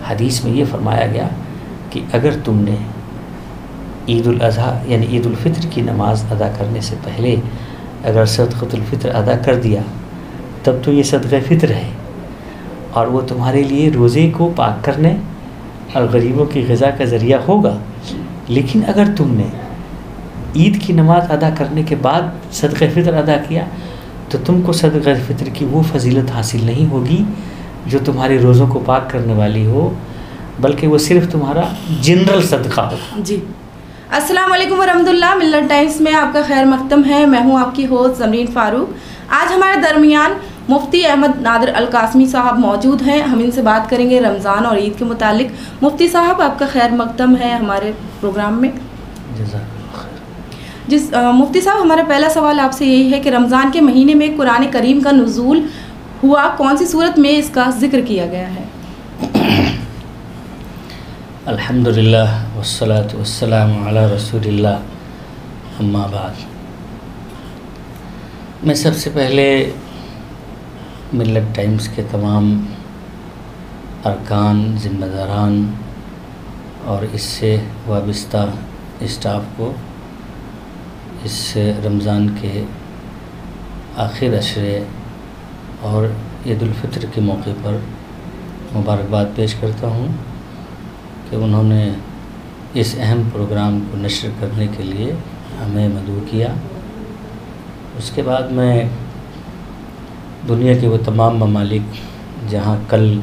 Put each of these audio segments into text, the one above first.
حدیث میں یہ فرمایا گیا کہ اگر تم نے عید الاضحیٰ یعنی عید الفطر کی نماز ادا کرنے سے پہلے اگر صدقۃ الفطر ادا کر دیا تب تو یہ صدقہ فطر ہے اور وہ تمہارے لیے روزے کو پاک کرنے اور غریبوں کی غذا کا ذریعہ ہوگا. لیکن اگر تم نے عید کی نماز ادا کرنے کے بعد صدقہ فطر ادا کیا تو تم کو صدقہ فطر کی وہ فضیلت حاصل نہیں ہوگی جو تمہارے روزوں کو پاک کرنے والی ہو، بلکہ وہ صرف تمہارا جنرل صدقہ ہو. جی السلام علیکم ورحمۃ اللہ. ملت ٹائمز میں آپ کا خیر مقدم ہے. میں ہوں آپ کی ہوسٹ زمرین فاروق. آج ہمارے درمیان مفتی احمد نادر القاسمی صاحب موجود ہیں. ہم ان سے بات کریں گے رمضان اور عید کے متعلق. مفتی صاحب آپ کا خیر مقدم ہے ہمارے پروگرام میں. مفتی صاحب ہمارا پہلا سوال آپ سے یہی ہے کہ رمضان کے مہینے میں قرآن کریم کا نزول ہوا، کون سی صورت میں اس کا ذکر کیا گیا ہے؟ الحمدللہ والصلاة والسلام علی رسول اللہ، اما بعد. میں سب سے پہلے ملت ٹائمز کے تمام ارکان، ذمہ داران اور اس سے وابستہ اسٹاف کو اس رمضان کے آخر عشرے اور عید الفطر کے موقع پر مبارکباد پیش کرتا ہوں کہ انہوں نے اس اہم پروگرام کو نشر کرنے کے لیے ہمیں مدعو کیا. اس کے بعد میں دنیا کے وہ تمام ممالک جہاں کل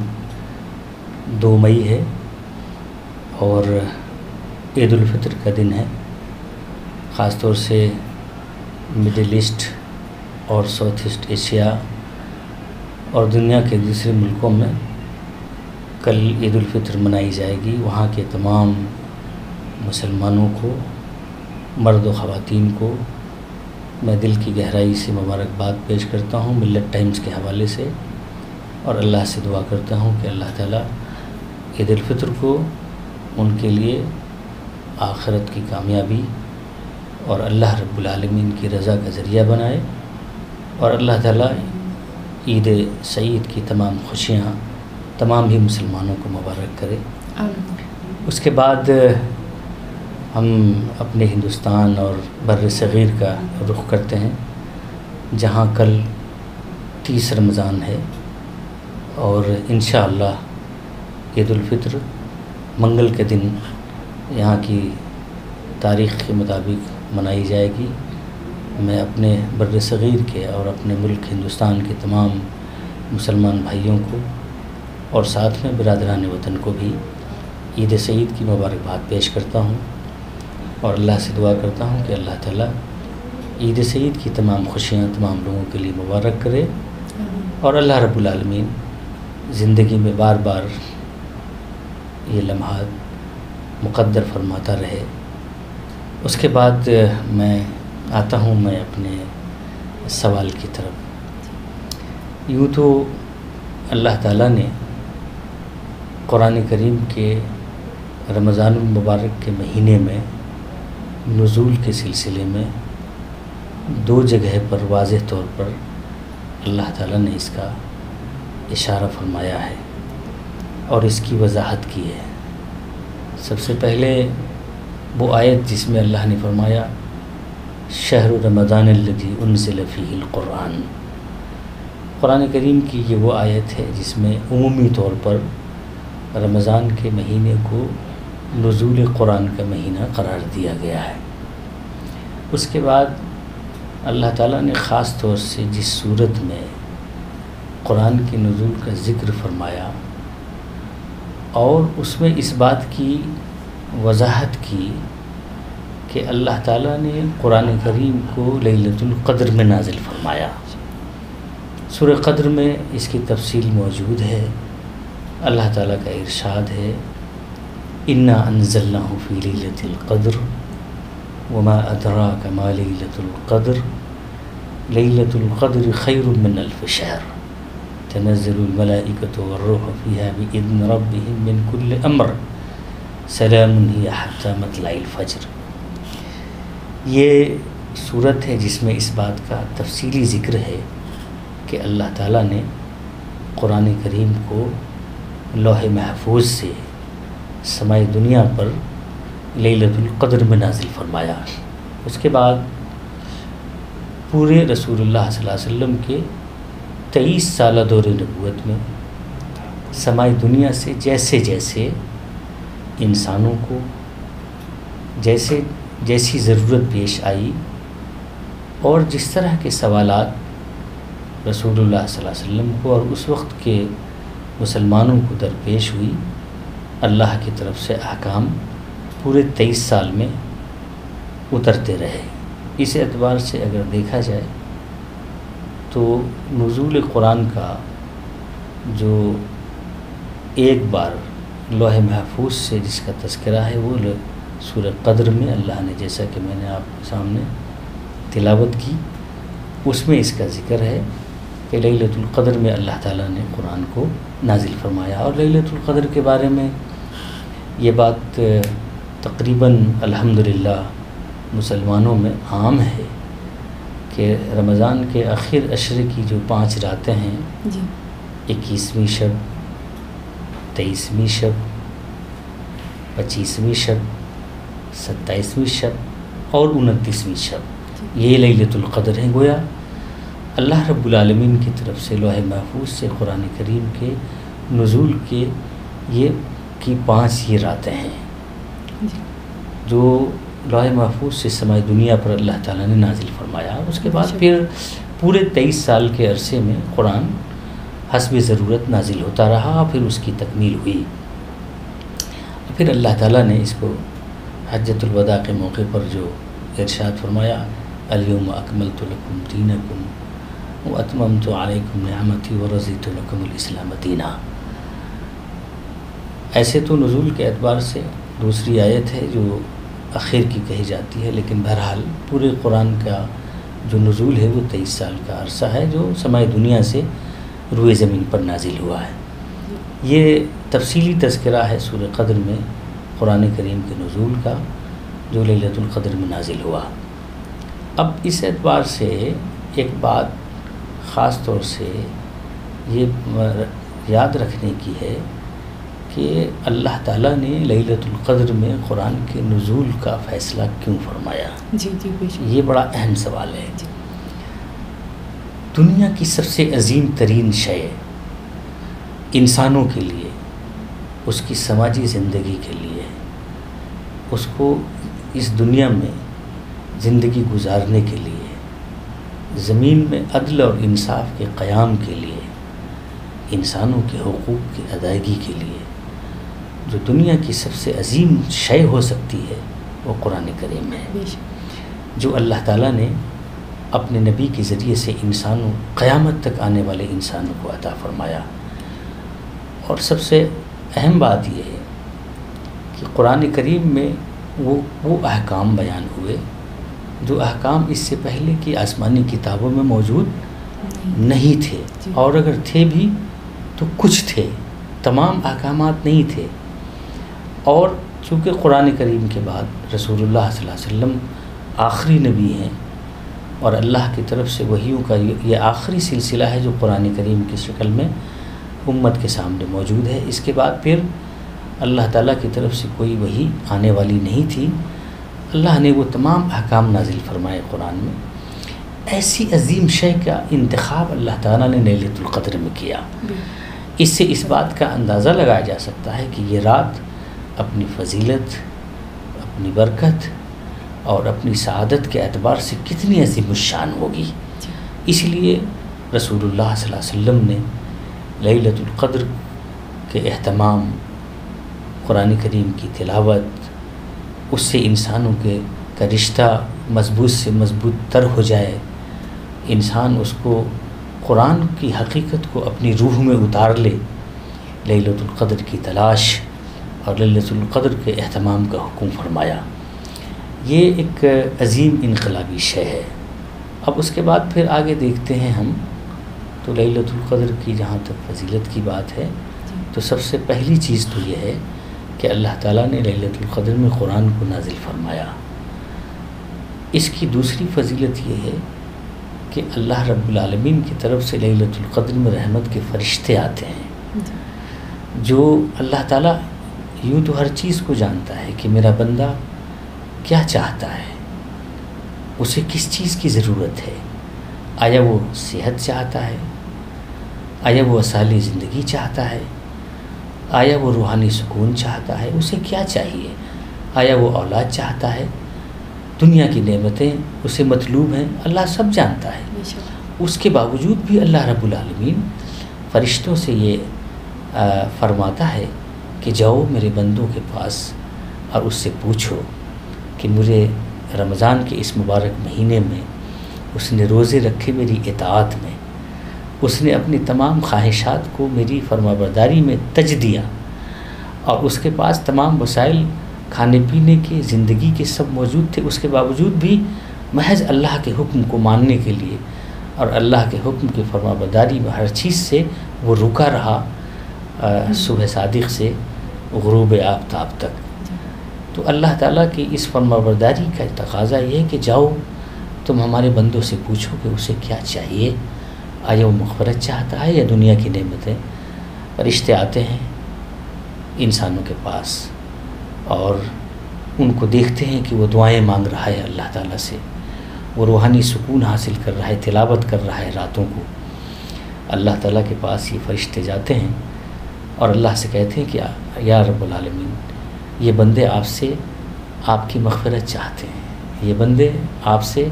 2 مئی ہے اور عید الفطر کا دن ہے، خاص طور سے مڈل ایسٹ اور ساؤتھ ایسٹ ایشیا اور دنیا کے دوسرے ملکوں میں کل عید الفطر منائی جائے گی. وہاں کے تمام مسلمانوں کو، مرد و خواتین کو میں دل کی گہرائی سے مبارکباد پیش کرتا ہوں ملت ٹائمز کے حوالے سے، اور اللہ سے دعا کرتا ہوں کہ اللہ تعالیٰ عید الفطر کو ان کے لیے آخرت کی کامیابی اور اللہ رب العالمین کی رضا کا ذریعہ بنائے، اور اللہ تعالیٰ عید سعید کی تمام خوشیاں تمام ہی مسلمانوں کو مبارک کرے. اس کے بعد ہم اپنے ہندوستان اور بر صغیر کا رخ کرتے ہیں جہاں کل 30 رمضان ہے اور انشاءاللہ عید الفطر منگل کے دن یہاں کی تاریخ کے مطابق منائی جائے گی. میں اپنے بر صغیر کے اور اپنے ملک ہندوستان کے تمام مسلمان بھائیوں کو اور ساتھ میں برادران وطن کو بھی عید سعید کی مبارکباد پیش کرتا ہوں اور اللہ سے دعا کرتا ہوں کہ اللہ تعالیٰ عید سعید کی تمام خوشیاں تمام لوگوں کے لیے مبارک کرے اور اللہ رب العالمین زندگی میں بار بار یہ لمحات مقدر فرماتا رہے. اس کے بعد میں آتا ہوں میں اپنے سوال کی طرف. یوں تو اللہ تعالیٰ نے قرآن کریم کے رمضان المبارک کے مہینے میں نزول کے سلسلے میں 2 جگہ پر واضح طور پر اللہ تعالیٰ نے اس کا اشارہ فرمایا ہے اور اس کی وضاحت کی ہے. سب سے پہلے وہ آیت جس میں اللہ نے فرمایا شہر رمضان الذی انزل فیہ القرآن. قرآن کریم کی یہ وہ آیت ہے جس میں عمومی طور پر رمضان کے مہینے کو نزول قرآن کا مہینہ قرار دیا گیا ہے. اس کے بعد اللہ تعالیٰ نے خاص طور سے جس صورت میں قرآن کے نزول کا ذکر فرمایا اور اس میں اس بات کی وضاحت کی کہ اللہ تعالیٰ نے قرآن کریم کو لیلۃ القدر میں نازل فرمایا. سورہ قدر میں اس کی تفصیل موجود ہے. اللہ تعالیٰ کا ارشاد ہے انا انزلناہ فی لیلۃ القدر وما ادراک ما لیلۃ القدر لیلۃ القدر خیر من الف شہر تنزل الملائکۃ والروح فیہا بإذن ربہم من کل امر سلام ہی حتی مطلع الفجر. یہ صورت ہے جس میں اس بات کا تفصیلی ذکر ہے کہ اللہ تعالیٰ نے قرآن کریم کو لوح محفوظ سے سمائی دنیا پر لیلۃ القدر میں نازل فرمایا۔ اس کے بعد پورے رسول اللہ صلی اللہ علیہ وسلم کے 23 سالہ دور نبوت میں سمائی دنیا سے جیسے جیسے انسانوں کو جیسی ضرورت پیش آئی اور جس طرح کے سوالات رسول اللہ صلی اللہ علیہ وسلم کو اور اس وقت کے مسلمانوں کو درپیش ہوئی، اللہ کی طرف سے احکام پورے 23 سال میں اترتے رہے۔ اس اعتبار سے اگر دیکھا جائے تو نزول قرآن کا جو ایک بار لوح محفوظ سے جس کا تذکرہ ہے وہ سورہ قدر میں اللہ نے، جیسا کہ میں نے آپ کے سامنے تلاوت کی، اس میں اس کا ذکر ہے کہ لیلۃ القدر میں اللہ تعالیٰ نے قرآن کو نازل فرمایا۔ اور لیلۃ القدر کے بارے میں یہ بات تقریباً الحمدللہ مسلمانوں میں عام ہے کہ رمضان کے آخر عشرے کی جو 5 راتیں ہیں، 21ویں شب، 23ویں شب، 25ویں شب، 27ویں شب اور 29ویں شب، یہ لیلۃ القدر ہیں۔ گویا اللہ رب العالمین کی طرف سے لوح محفوظ سے قرآن کریم کے نزول کے یہ 5 راتیں ہیں جو لوح محفوظ سے سمائی دنیا پر اللہ تعالیٰ نے نازل فرمایا۔ اس کے بعد پھر پورے 23 سال کے عرصے میں قرآن حسب ضرورت نازل ہوتا رہا، پھر اس کی تکمیل ہوئی۔ پھر اللہ تعالیٰ نے اس کو حجۃ الوداع کے موقع پر جو ارشاد فرمایا، الیوم اکملت لکم دینکم واتممت علیکم نعمتی ورضیت لکم الاسلام دینا۔ ایسے تو نزول کے اعتبار سے دوسری آیت ہے جو اخیر کی کہی جاتی ہے، لیکن بہرحال پورے قرآن کا جو نزول ہے وہ 23 سال کا عرصہ ہے جو سمائی دنیا سے روئے زمین پر نازل ہوا ہے۔ یہ تفصیلی تذکرہ ہے سورہ قدر میں قرآن کریم کے نزول کا جو لیلۃ القدر میں نازل ہوا۔ اب اس اعتبار سے ایک بات خاص طور سے یہ یاد رکھنے کی ہے کہ اللہ تعالیٰ نے لیلۃ القدر میں قرآن کے نزول کا فیصلہ کیوں فرمایا؟ یہ بڑا اہم سوال ہے۔ دنیا کی سب سے عظیم ترین شے انسانوں کے لیے، اس کی سماجی زندگی کے لیے، اس کو اس دنیا میں زندگی گزارنے کے لیے، زمین میں عدل اور انصاف کے قیام کے لیے، انسانوں کے حقوق کی ادائیگی کے لیے جو دنیا کی سب سے عظیم شے ہو سکتی ہے وہ قرآن کریم ہے، جو اللہ تعالیٰ نے اپنے نبی کے ذریعے سے انسانوں، قیامت تک آنے والے انسانوں کو عطا فرمایا۔ اور سب سے اہم بات یہ ہے کہ قرآن کریم میں وہ احکام بیان ہوئے جو احکام اس سے پہلے کی آسمانی کتابوں میں موجود نہیں تھے، اور اگر تھے بھی تو کچھ تھے، تمام احکامات نہیں تھے۔ اور چونکہ قرآن کریم کے بعد رسول اللہ صلی اللہ علیہ وسلم آخری نبی ہیں اور اللہ کی طرف سے وحیوں کا یہ آخری سلسلہ ہے جو قرآن کریم کی شکل میں امت کے سامنے موجود ہے، اس کے بعد پھر اللہ تعالیٰ کی طرف سے کوئی وحی آنے والی نہیں تھی۔ اللہ نے وہ تمام احکام نازل فرمائے قرآن میں۔ ایسی عظیم شے کا انتخاب اللہ تعالیٰ نے لیلۃ القدر میں کیا۔ اس سے اس بات کا اندازہ لگایا جا سکتا ہے کہ یہ رات اپنی فضیلت، اپنی برکت اور اپنی سعادت کے اعتبار سے کتنی عظیم الشان ہوگی۔ اس لیے رسول اللہ صلی اللہ علیہ وسلم نے لیلۃ القدر کے اہتمام، قرآن کریم کی تلاوت، اس سے انسانوں کا رشتہ مضبوط سے مضبوط تر ہو جائے، انسان اس کو قرآن کی حقیقت کو اپنی روح میں اتار لے، لیلۃ القدر کی تلاش اور لیلۃ القدر کے اہتمام کا حکم فرمایا۔ یہ ایک عظیم انقلابی شے ہے۔ اب اس کے بعد پھر آگے دیکھتے ہیں ہم تو لیلۃ القدر کی جہاں تک فضیلت کی بات ہے تو سب سے پہلی چیز تو یہ ہے کہ اللہ تعالیٰ نے لیلۃ القدر میں قرآن کو نازل فرمایا۔ اس کی دوسری فضیلت یہ ہے کہ اللہ رب العالمین کی طرف سے لیلۃ القدر میں رحمت کے فرشتے آتے ہیں۔ جو اللہ تعالیٰ یوں تو ہر چیز کو جانتا ہے کہ میرا بندہ کیا چاہتا ہے، اسے کس چیز کی ضرورت ہے، آیا وہ صحت چاہتا ہے، آیا وہ اصالی زندگی چاہتا ہے، آیا وہ روحانی سکون چاہتا ہے، اسے کیا چاہیے، آیا وہ اولاد چاہتا ہے، دنیا کی نعمتیں اسے مطلوب ہیں، اللہ سب جانتا ہے۔ اس کے باوجود بھی اللہ رب العالمین فرشتوں سے یہ فرماتا ہے کہ جاؤ میرے بندوں کے پاس اور اس سے پوچھو کہ مجھے رمضان کے اس مبارک مہینے میں اس نے روزے رکھے میری اطاعت میں، اس نے اپنی تمام خواہشات کو میری فرمانبرداری میں تج دیا، اور اس کے پاس تمام وسائل کھانے پینے کے زندگی کے سب موجود تھے، اس کے باوجود بھی محض اللہ کے حکم کو ماننے کے لیے اور اللہ کے حکم کی فرمانبرداری میں ہر چیز سے وہ رکا رہا، صبح صادق سے غروب آفتاب تک۔ تو اللہ تعالیٰ کی اس فرمانبرداری کا تقاضا یہ ہے کہ جاؤ تم ہمارے بندوں سے پوچھو کہ اسے کیا چاہیے، آیا وہ مغفرت چاہتا ہے یا دنیا کی نعمتیں۔ فرشتے آتے ہیں انسانوں کے پاس اور ان کو دیکھتے ہیں کہ وہ دعائیں مانگ رہا ہے اللہ تعالیٰ سے، وہ روحانی سکون حاصل کر رہا ہے، تلاوت کر رہا ہے راتوں کو۔ اللہ تعالیٰ کے پاس یہ فرشتے جاتے ہیں اور اللہ سے کہتے ہیں کہ یا رب العالمین، یہ بندے آپ سے آپ کی مغفرت چاہتے ہیں، یہ بندے آپ سے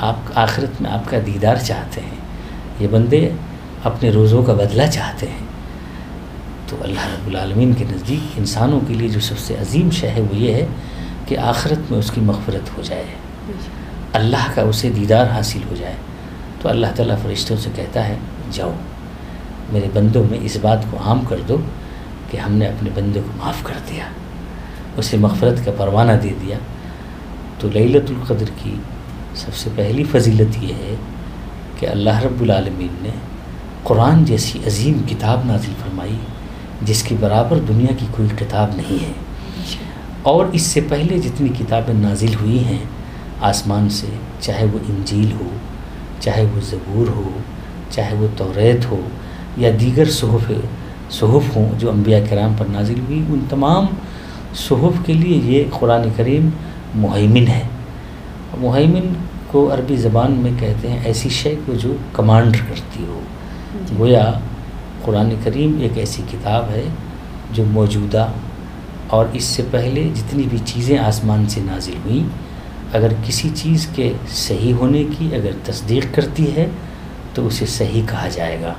آپ آخرت میں آپ کا دیدار چاہتے ہیں، یہ بندے اپنے روزوں کا بدلہ چاہتے ہیں۔ تو اللہ رب العالمین کے نزدیک انسانوں کے لیے جو سب سے عظیم شے ہے وہ یہ ہے کہ آخرت میں اس کی مغفرت ہو جائے، اللہ کا اسے دیدار حاصل ہو جائے۔ تو اللہ تعالیٰ فرشتوں سے کہتا ہے جاؤ میرے بندوں میں اس بات کو عام کر دو کہ ہم نے اپنے بندے کو معاف کر دیا، اسے مغفرت کا پروانہ دے دیا۔ تو لیلۃ القدر کی سب سے پہلی فضیلت یہ ہے کہ اللہ رب العالمین نے قرآن جیسی عظیم کتاب نازل فرمائی جس کے برابر دنیا کی کوئی کتاب نہیں ہے، اور اس سے پہلے جتنی کتابیں نازل ہوئی ہیں آسمان سے، چاہے وہ انجیل ہو، چاہے وہ زبور ہو، چاہے وہ توریت ہو یا دیگر صحف ہوں جو انبیاء کرام پر نازل ہوئی، ان تمام صحف کے لیے یہ قرآن کریم مہیمن ہے۔ مہیمن کو عربی زبان میں کہتے ہیں ایسی شے کو جو کمانڈ کرتی ہو، گویا قرآن کریم ایک ایسی کتاب ہے جو موجودہ اور اس سے پہلے جتنی بھی چیزیں آسمان سے نازل ہوئیں، اگر کسی چیز کے صحیح ہونے کی اگر تصدیق کرتی ہے تو اسے صحیح کہا جائے گا،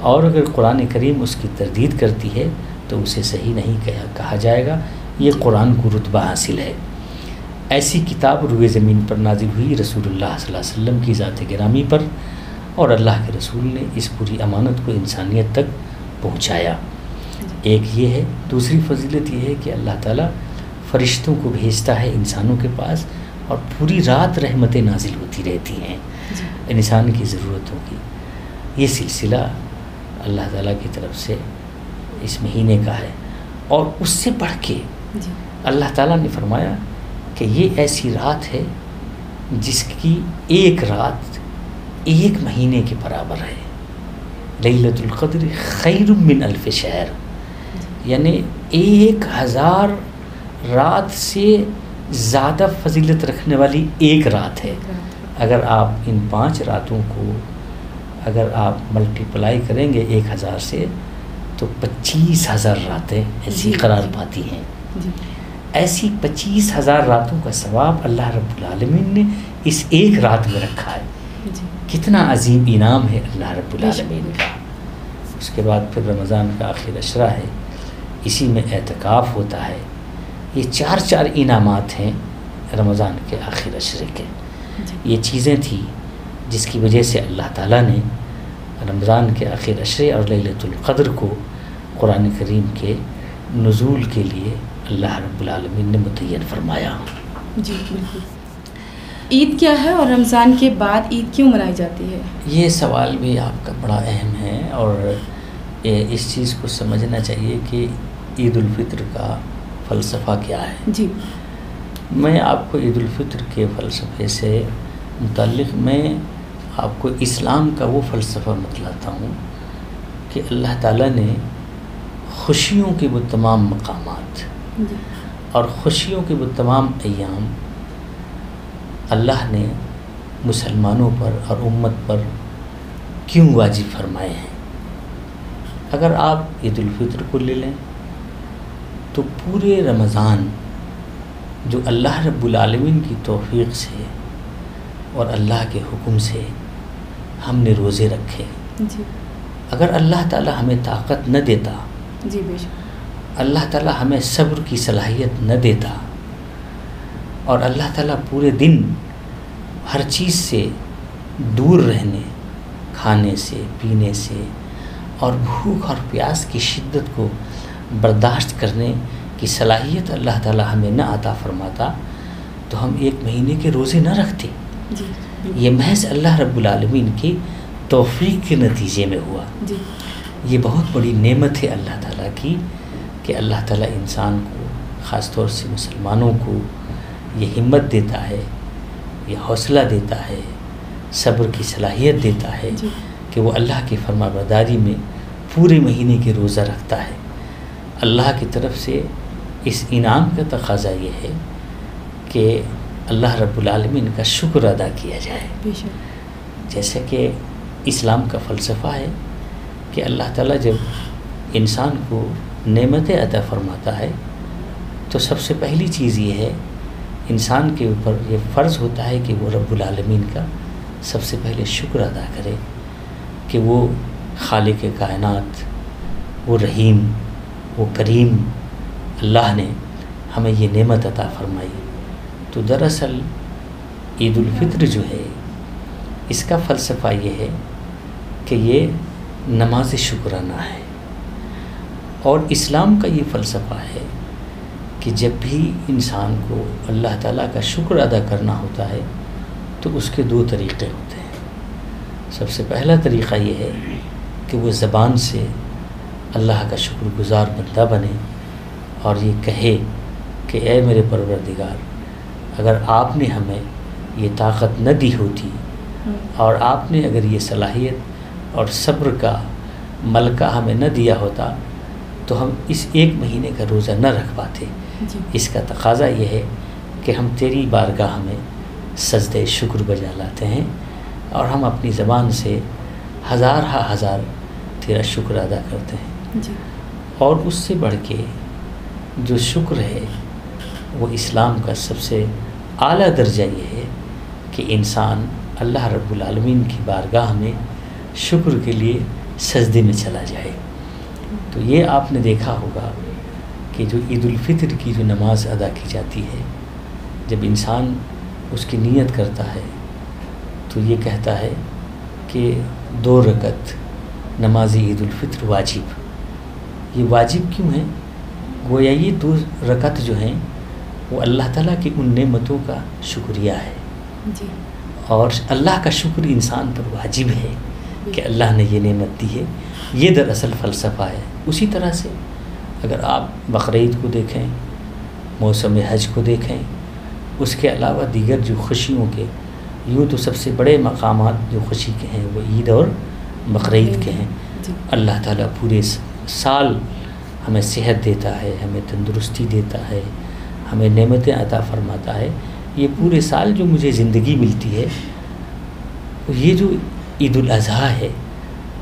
اور اگر قرآن کریم اس کی تردید کرتی ہے تو اسے صحیح نہیں کہا جائے گا۔ یہ قرآن کو رتبہ حاصل ہے۔ ایسی کتاب روئے زمین پر نازل ہوئی رسول اللہ صلی اللہ علیہ وسلم کی ذات گرامی پر، اور اللہ کے رسول نے اس پوری امانت کو انسانیت تک پہنچایا۔ ایک یہ ہے۔ دوسری فضیلت یہ ہے کہ اللہ تعالیٰ فرشتوں کو بھیجتا ہے انسانوں کے پاس، اور پوری رات رحمتیں نازل ہوتی رہتی ہیں انسان کی ضرورتوں کی۔ یہ سلسلہ اللہ تعالیٰ کی طرف سے اس مہینے کا ہے، اور اس سے بڑھ کے اللہ تعالیٰ نے فرمایا کہ یہ ایسی رات ہے جس کی ایک رات ایک مہینے کے برابر ہے۔ لیلۃ القدر خیر من الف شہر، یعنی 1000 رات سے زیادہ فضیلت رکھنے والی ایک رات ہے۔ اگر آپ ان 5 راتوں کو اگر آپ ملٹیپلائی کریں گے 1000 سے تو 25,000 راتیں ایسی قرار پاتی ہیں۔ ایسی 25,000 راتوں کا ثواب اللہ رب العالمین نے اس ایک رات میں رکھا ہے۔ کتنا عظیم انعام ہے اللہ رب العالمین کا۔ اس کے بعد پھر رمضان کا آخر عشرہ ہے، اسی میں اعتکاف ہوتا ہے۔ یہ 4 انعامات ہیں رمضان کے آخر عشرے کے۔ یہ چیزیں تھیں جس کی وجہ سے اللہ تعالیٰ نے رمضان کے آخر عشرے اور لیلۃ القدر کو قرآن کریم کے نزول کے لیے اللہ رب العالمین نے متعین فرمایا۔ جی بالکل۔ عید کیا ہے اور رمضان کے بعد عید کیوں منائی جاتی ہے؟ یہ سوال بھی آپ کا بڑا اہم ہے، اور اس چیز کو سمجھنا چاہیے کہ عید الفطر کا فلسفہ کیا ہے۔ جی میں آپ کو عید الفطر کے فلسفے سے متعلق میں آپ کو اسلام کا وہ فلسفہ بتلاتا ہوں کہ اللہ تعالیٰ نے خوشیوں کے وہ تمام مقامات اور خوشیوں کے وہ تمام ایام اللہ نے مسلمانوں پر اور امت پر کیوں واجب فرمائے ہیں؟ اگر آپ عید الفطر کو لے لیں تو پورے رمضان جو اللہ رب العالمین کی توفیق سے اور اللہ کے حکم سے ہم نے روزے رکھے، اگر اللہ تعالی ہمیں طاقت نہ دیتا، اللہ تعالی ہمیں صبر کی صلاحیت نہ دیتا، اور اللہ تعالی پورے دن ہر چیز سے دور رہنے، کھانے سے، پینے سے اور بھوک اور پیاس کی شدت کو برداشت کرنے کی صلاحیت اللہ تعالی ہمیں نہ عطا فرماتا تو ہم 1 مہینے کے روزے نہ رکھتے۔ یہ محض اللہ رب العالمین کی توفیق کے نتیجے میں ہوا۔ یہ بہت بڑی نعمت ہے اللہ تعالیٰ کی کہ اللہ تعالیٰ انسان کو، خاص طور سے مسلمانوں کو، یہ ہمت دیتا ہے، یہ حوصلہ دیتا ہے، صبر کی صلاحیت دیتا ہے کہ وہ اللہ کی فرما برداری میں پورے مہینے کے روزہ رکھتا ہے۔ اللہ کی طرف سے اس انعام کا تقاضا یہ ہے کہ اللہ رب العالمین کا شکر ادا کیا جائے۔ جیسے کہ اسلام کا فلسفہ ہے کہ اللہ تعالیٰ جب انسان کو نعمتیں عطا فرماتا ہے تو سب سے پہلی چیز یہ ہے، انسان کے اوپر یہ فرض ہوتا ہے کہ وہ رب العالمین کا سب سے پہلے شکر ادا کرے کہ وہ خالق کائنات، وہ رحیم، وہ کریم اللہ نے ہمیں یہ نعمت عطا فرمائی۔ تو دراصل عید الفطر جو ہے اس کا فلسفہ یہ ہے کہ یہ نماز شکرانہ ہے، اور اسلام کا یہ فلسفہ ہے کہ جب بھی انسان کو اللہ تعالیٰ کا شکر ادا کرنا ہوتا ہے تو اس کے 2 طریقے ہوتے ہیں۔ سب سے پہلا طریقہ یہ ہے کہ وہ زبان سے اللہ کا شکر گزار بندہ بنے اور یہ کہے کہ اے میرے پروردگار، اگر آپ نے ہمیں یہ طاقت نہ دی ہوتی اور آپ نے اگر یہ صلاحیت اور صبر کا ملکہ ہمیں نہ دیا ہوتا تو ہم اس 1 مہینے کا روزہ نہ رکھ پاتے۔ اس کا تقاضا یہ ہے کہ ہم تیری بارگاہ میں سجدہ شکر بجا لاتے ہیں اور ہم اپنی زبان سے ہزار تیرا شکر ادا کرتے ہیں۔ اور اس سے بڑھ کے جو شکر ہے وہ اسلام کا سب سے اعلیٰ درجہ یہ ہے کہ انسان اللہ رب العالمین کی بارگاہ میں شکر کے لیے سجدے میں چلا جائے۔ تو یہ آپ نے دیکھا ہوگا کہ جو عید الفطر کی جو نماز ادا کی جاتی ہے، جب انسان اس کی نیت کرتا ہے تو یہ کہتا ہے کہ 2 رکعت نماز عید الفطر واجب۔ یہ واجب کیوں ہے؟ گویا یہ 2 رکعت جو ہیں وہ اللہ تعالیٰ کی ان نعمتوں کا شکریہ ہے، اور اللہ کا شکر انسان پر واجب ہے کہ اللہ نے یہ نعمت دی ہے۔ یہ دراصل فلسفہ ہے۔ اسی طرح سے اگر آپ بقرعید کو دیکھیں، موسم حج کو دیکھیں، اس کے علاوہ دیگر جو خوشیوں کے، یوں تو سب سے بڑے مقامات جو خوشی کے ہیں وہ عید اور بقرعید کے ہیں۔ اللہ تعالیٰ پورے سال ہمیں صحت دیتا ہے، ہمیں تندرستی دیتا ہے، ہمیں نعمتیں عطا فرماتا ہے۔ یہ پورے سال جو مجھے زندگی ملتی ہے، یہ جو عید الاضحیٰ ہے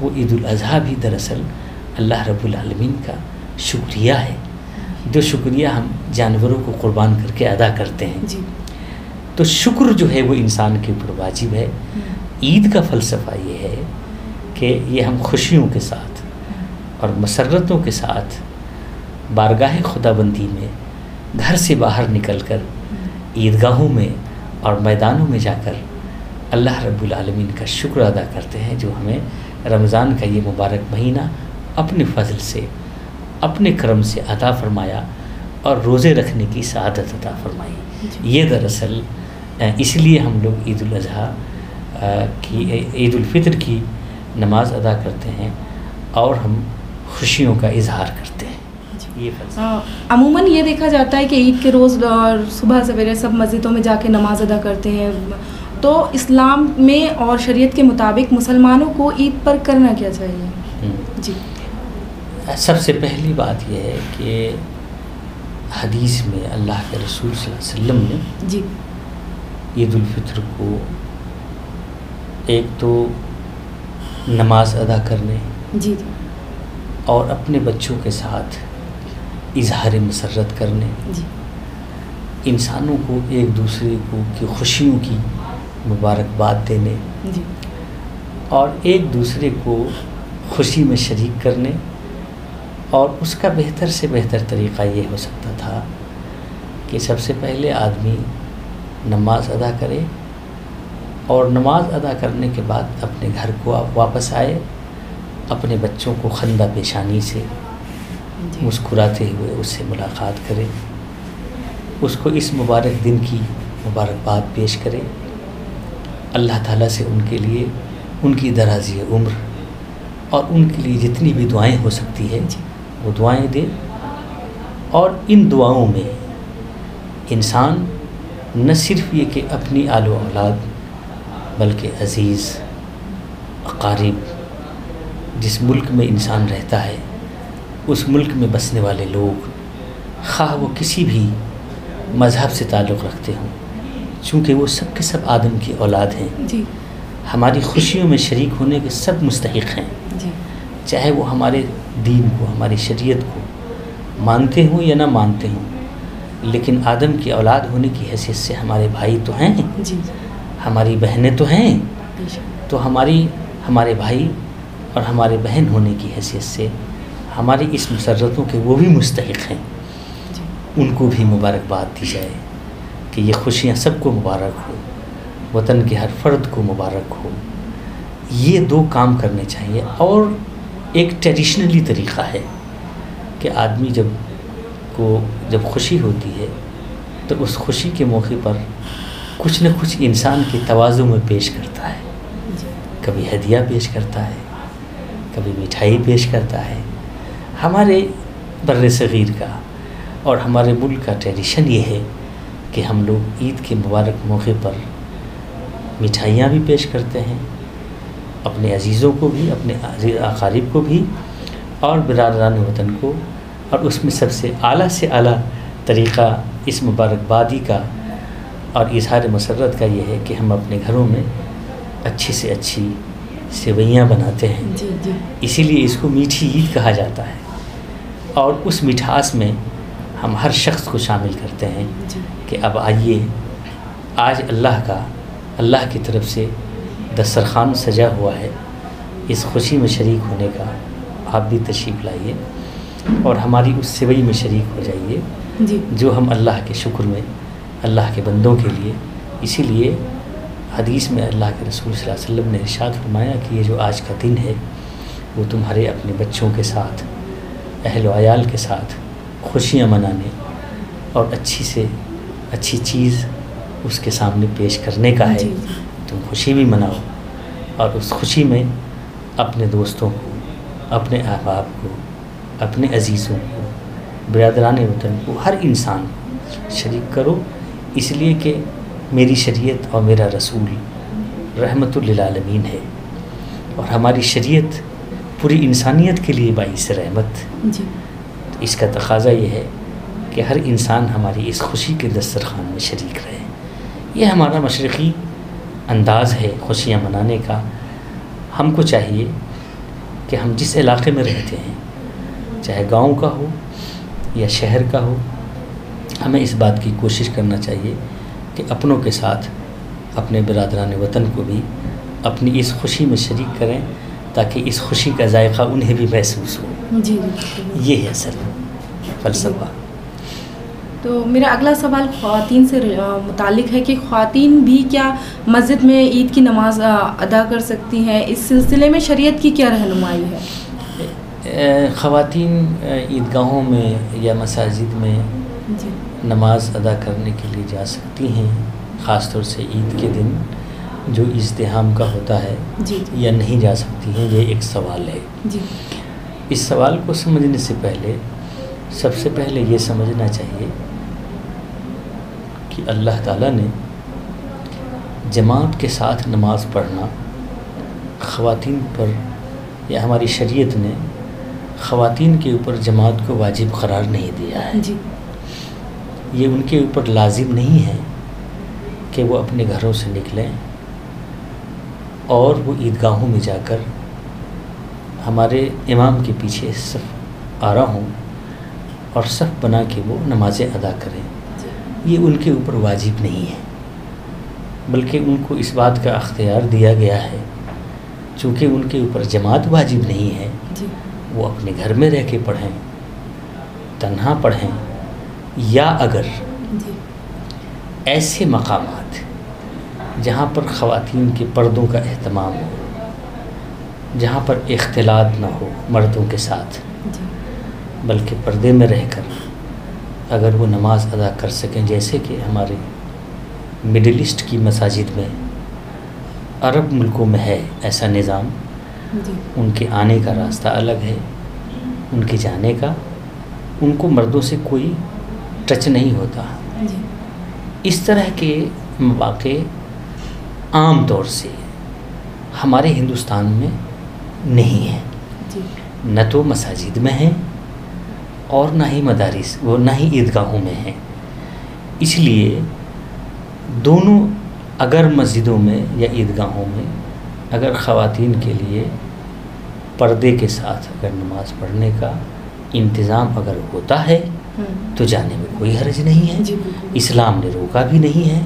وہ عید الاضحیٰ بھی دراصل اللہ رب العالمین کا شکریہ ہے، جو شکریہ ہم جانوروں کو قربان کر کے ادا کرتے ہیں۔ تو شکر جو ہے وہ انسان کے اوپر واجب ہے۔ عید کا فلسفہ یہ ہے کہ یہ ہم خوشیوں کے ساتھ اور مسرتوں کے ساتھ بارگاہ خدا بندی میں گھر سے باہر نکل کر عیدگاہوں میں اور میدانوں میں جا کر اللہ رب العالمین کا شکر ادا کرتے ہیں، جو ہمیں رمضان کا یہ مبارک مہینہ اپنے فضل سے، اپنے کرم سے عطا فرمایا اور روزے رکھنے کی سعادت عطا فرمائی۔ یہ دراصل اس لیے ہم لوگ عید الاضحیٰ کی، عید الفطر کی نماز ادا کرتے ہیں اور ہم خوشیوں کا اظہار کرتے ہیں۔ عموماً یہ دیکھا جاتا ہے کہ عید کے روز صبح سویرے سب مسجدوں میں جا کے نماز ادا کرتے ہیں، تو اسلام میں اور شریعت کے مطابق مسلمانوں کو عید پر کرنا کیا چاہیے؟ جی سب سے پہلی بات یہ ہے کہ حدیث میں اللہ کے رسول صلی اللہ علیہ وسلم نے جی عید الفطر کو ایک تو نماز ادا کرنے جی اور اپنے بچوں کے ساتھ اظہار مسرت کرنے، جی انسانوں کو ایک دوسرے کو کی خوشیوں کی مبارکباد دینے جی اور ایک دوسرے کو خوشی میں شریک کرنے، اور اس کا بہتر سے بہتر طریقہ یہ ہو سکتا تھا کہ سب سے پہلے آدمی نماز ادا کرے اور نماز ادا کرنے کے بعد اپنے گھر کو آپ واپس آئے، اپنے بچوں کو خندہ پیشانی سے مسکراتے ہوئے اس سے ملاقات کرے، اس کو اس مبارک دن کی مبارکباد پیش کرے، اللہ تعالیٰ سے ان کے لیے ان کی درازی عمر اور ان کے لیے جتنی بھی دعائیں ہو سکتی ہے وہ دعائیں دے، اور ان دعاؤں میں انسان نہ صرف یہ کہ اپنی آل و اولاد بلکہ عزیز اقارب، جس ملک میں انسان رہتا ہے اس ملک میں بسنے والے لوگ، خواہ وہ کسی بھی مذہب سے تعلق رکھتے ہوں، چونکہ وہ سب کے سب آدم کی اولاد ہیں، جی ہماری خوشیوں میں شریک ہونے کے سب مستحق ہیں، جی چاہے وہ ہمارے دین کو، ہماری شریعت کو مانتے ہوں یا نہ مانتے ہوں، لیکن آدم کی اولاد ہونے کی حیثیت سے ہمارے بھائی تو ہیں، جی ہماری بہنیں تو ہیں، بے شک، تو ہمارے بھائی اور ہمارے بہن ہونے کی حیثیت سے ہماری اس مسرتوں کے وہ بھی مستحق ہیں، جی ان کو بھی مبارکباد دی جائے کہ یہ خوشیاں سب کو مبارک ہو، وطن کے ہر فرد کو مبارک ہو۔ یہ دو کام کرنے چاہیے، اور ایک ٹریڈیشنلی طریقہ ہے کہ آدمی جب خوشی ہوتی ہے تو اس خوشی کے موقع پر کچھ نہ کچھ انسان کے تواضع میں پیش کرتا ہے، جی کبھی ہدیہ پیش کرتا ہے، کبھی مٹھائی پیش کرتا ہے۔ ہمارے بر صغیر کا اور ہمارے ملک کا ٹریڈیشن یہ ہے کہ ہم لوگ عید کے مبارک موقع پر مٹھائیاں بھی پیش کرتے ہیں، اپنے عزیزوں کو بھی، اپنے اقارب کو بھی، اور برادران وطن کو، اور اس میں سب سے اعلیٰ طریقہ اس مبارکبادی کا اور اظہار مسرت کا یہ ہے کہ ہم اپنے گھروں میں اچھی سے اچھی سیویاں بناتے ہیں، جی جی اسی لیے اس کو میٹھی عید کہا جاتا ہے، اور اس مٹھاس میں ہم ہر شخص کو شامل کرتے ہیں جی کہ اب آئیے، آج اللہ کی طرف سے دسترخوان سجا ہوا ہے، اس خوشی میں شریک ہونے کا آپ بھی تشریف لائیے اور ہماری اس سیوئی میں شریک ہو جائیے جی جو ہم اللہ کے شکر میں اللہ کے بندوں کے لیے۔ اسی لیے حدیث میں اللہ کے رسول صلی اللہ علیہ وسلم نے ارشاد فرمایا کہ یہ جو آج کا دن ہے وہ تمہارے اپنے بچوں کے ساتھ، اہل و عیال کے ساتھ خوشیاں منانے اور اچھی سے اچھی چیز اس کے سامنے پیش کرنے کا ہے۔ جی تم خوشی بھی مناؤ اور اس خوشی میں اپنے دوستوں کو، اپنے احباب کو، اپنے عزیزوں کو، برادران وطن کو، ہر انسان کو شریک کرو، اس لیے کہ میری شریعت اور میرا رسول رحمت للعالمین ہے، اور ہماری شریعت پوری انسانیت کے لیے باعث رحمت۔ جی تو اس کا تقاضا یہ ہے کہ ہر انسان ہماری اس خوشی کے دسترخوان میں شریک رہے۔ یہ ہمارا مشرقی انداز ہے خوشیاں منانے کا۔ ہم کو چاہیے کہ ہم جس علاقے میں رہتے ہیں، چاہے گاؤں کا ہو یا شہر کا ہو، ہمیں اس بات کی کوشش کرنا چاہیے کہ اپنوں کے ساتھ اپنے برادران وطن کو بھی اپنی اس خوشی میں شریک کریں، تاکہ اس خوشی کا ذائقہ انہیں بھی محسوس ہو۔ جی یہ ہے اصل فلسفہ۔ تو میرا اگلا سوال خواتین سے متعلق ہے کہ خواتین بھی کیا مسجد میں عید کی نماز ادا کر سکتی ہیں؟ اس سلسلے میں شریعت کی کیا رہنمائی ہے؟ خواتین عیدگاہوں میں یا مساجد میں جی نماز ادا کرنے کے لیے جا سکتی ہیں، خاص طور سے عید کے دن جو ازدحام کا ہوتا ہے، جی یا نہیں جا سکتی ہیں، یہ ایک سوال ہے۔ جی اس سوال کو سمجھنے سے پہلے سب سے پہلے یہ سمجھنا چاہیے کہ اللہ تعالیٰ نے جماعت کے ساتھ نماز پڑھنا خواتین پر، یا ہماری شریعت نے خواتین کے اوپر جماعت کو واجب قرار نہیں دیا ہے. جی. یہ ان کے اوپر لازم نہیں ہے کہ وہ اپنے گھروں سے نکلیں اور وہ عیدگاہوں میں جا کر ہمارے امام کے پیچھے صف آ رہا ہوں اور صف بنا کے وہ نمازیں ادا کریں. یہ ان کے اوپر واجب نہیں ہے، بلکہ ان کو اس بات کا اختیار دیا گیا ہے چونکہ ان کے اوپر جماعت واجب نہیں ہے. وہ اپنے گھر میں رہ کے پڑھیں، تنہا پڑھیں، یا اگر ایسے مقامات جہاں پر خواتین کے پردوں کا اہتمام ہو، جہاں پر اختلاط نہ ہو مردوں کے ساتھ، بلکہ پردے میں رہ کر اگر وہ نماز ادا کر سکیں، جیسے کہ ہمارے مڈل ایسٹ کی مساجد میں، عرب ملکوں میں ہے ایسا نظام. ان کے آنے کا راستہ الگ ہے، ان کے جانے کا، ان کو مردوں سے کوئی ٹچ نہیں ہوتا. اس طرح کے مواقع عام طور سے ہمارے ہندوستان میں نہیں ہیں. نہ تو مساجد میں ہیں اور نہ ہی مدارس وہ نہ ہی عیدگاہوں میں ہیں. اس لیے دونوں اگر مسجدوں میں یا عیدگاہوں میں اگر خواتین کے لیے پردے کے ساتھ اگر نماز پڑھنے کا انتظام اگر ہوتا ہے تو جانے میں کوئی حرج نہیں ہے. اسلام نے روکا بھی نہیں ہے.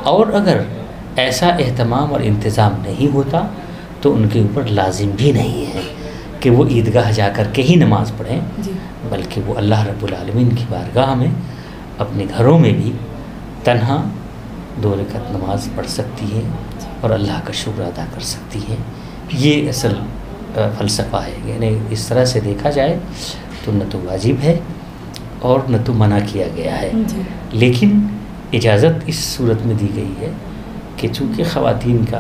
اور اگر ایسا اہتمام اور انتظام نہیں ہوتا تو ان کے اوپر لازم بھی نہیں ہے کہ وہ عیدگاہ جا کر کے ہی نماز پڑھیں، بلکہ وہ اللہ رب العالمین کی بارگاہ میں اپنے گھروں میں بھی تنہا 2 رکعت نماز پڑھ سکتی ہے اور اللہ کا شکر ادا کر سکتی ہے. یہ اصل فلسفہ ہے. یعنی اس طرح سے دیکھا جائے تو نہ تو واجب ہے اور نہ تو منع کیا گیا ہے، لیکن اجازت اس صورت میں دی گئی ہے کہ چونکہ خواتین کا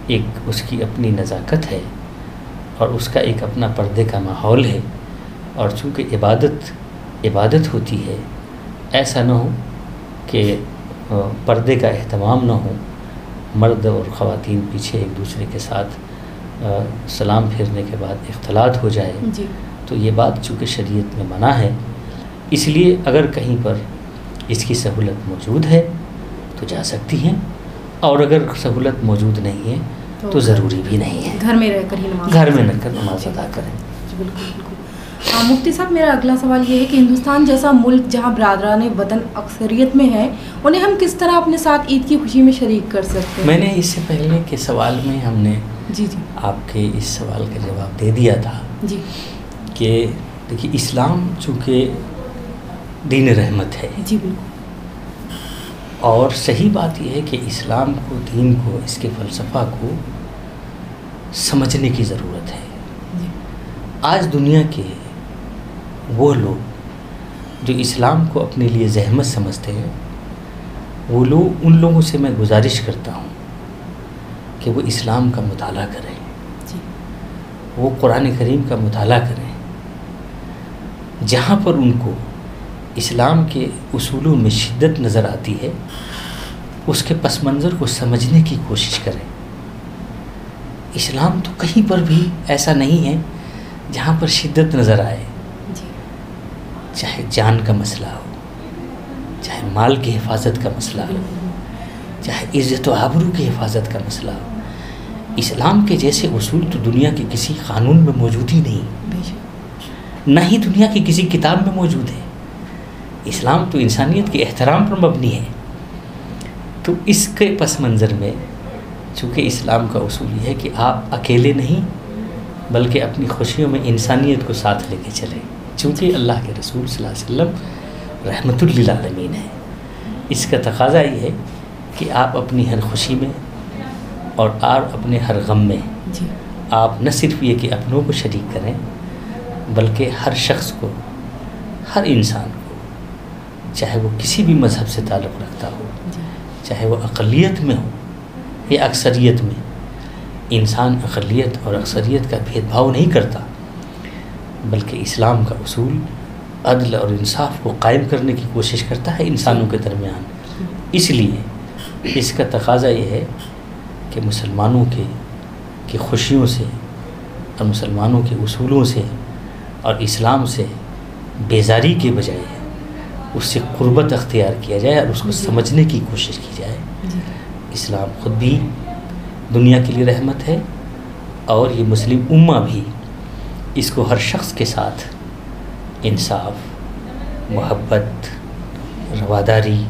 ایک اس کی اپنی نزاکت ہے اور اس کا ایک اپنا پردے کا ماحول ہے، اور چونکہ عبادت ہوتی ہے، ایسا نہ ہو کہ پردے کا اہتمام نہ ہو، مرد اور خواتین پیچھے ایک دوسرے کے ساتھ سلام پھیرنے کے بعد اختلاط ہو جائے. تو یہ بات چونکہ شریعت میں منع ہے، اس لیے اگر کہیں پر اس کی سہولت موجود ہے تو جا سکتی ہیں، اور اگر سہولت موجود نہیں ہے تو ضروری بھی نہیں ہے، گھر میں رہ کر ہی نماز ادا کریں. بالکل. مفتی صاحب، میرا اگلا سوال یہ ہے کہ ہندوستان جیسا ملک جہاں برادران وطن اکثریت میں ہیں، انہیں ہم کس طرح اپنے ساتھ عید کی خوشی میں شریک کر سکتے ہیں؟ میں نے اس سے پہلے کے سوال میں ہم نے آپ کے اس سوال کا جواب دے دیا تھا کہ دیکھیے اسلام چونکہ دین رحمت ہے، اور صحیح بات یہ ہے کہ اسلام کو، دین کو، اس کے فلسفہ کو سمجھنے کی ضرورت ہے. آج دنیا کے وہ لوگ جو اسلام کو اپنے لیے زحمت سمجھتے ہیں، وہ لوگ، ان لوگوں سے میں گزارش کرتا ہوں کہ وہ اسلام کا مطالعہ کریں، وہ قرآن کریم کا مطالعہ کریں. جہاں پر ان کو اسلام کے اصولوں میں شدت نظر آتی ہے، اس کے پس منظر کو سمجھنے کی کوشش کریں. اسلام تو کہیں پر بھی ایسا نہیں ہے جہاں پر شدت نظر آئے، چاہے جان کا مسئلہ ہو، چاہے مال کی حفاظت کا مسئلہ ہو، چاہے عزت و آبرو کی حفاظت کا مسئلہ ہو. اسلام کے جیسے اصول تو دنیا کے کسی قانون میں موجود ہی نہیں، نہ ہی دنیا کی کسی کتاب میں موجود ہے. اسلام تو انسانیت کے احترام پر مبنی ہے. تو اس کے پس منظر میں چونکہ اسلام کا اصول یہ ہے کہ آپ اکیلے نہیں بلکہ اپنی خوشیوں میں انسانیت کو ساتھ لے کے چلیں، چونکہ اللہ کے رسول صلی اللہ علیہ وسلم رحمت للعالمین ہے. اس کا تقاضا یہ ہے کہ آپ اپنی ہر خوشی میں اور آپ اپنے ہر غم میں آپ نہ صرف یہ کہ اپنوں کو شریک کریں، بلکہ ہر شخص کو، ہر انسان کو، چاہے وہ کسی بھی مذہب سے تعلق رکھتا ہو، چاہے وہ اقلیت میں ہو یا اکثریت میں. انسان اقلیت اور اکثریت کا بھید بھاؤ نہیں کرتا، بلکہ اسلام کا اصول عدل اور انصاف کو قائم کرنے کی کوشش کرتا ہے انسانوں کے درمیان. اس لیے اس کا تقاضا یہ ہے کہ مسلمانوں کی خوشیوں سے اور مسلمانوں کے اصولوں سے اور اسلام سے بیزاری کے بجائے اس سے قربت اختیار کیا جائے اور اس کو سمجھنے کی کوشش کی جائے۔ اسلام خود بھی دنیا کے لیے رحمت ہے، اور یہ مسلم امہ بھی اس کو ہر شخص کے ساتھ انصاف، محبت، رواداری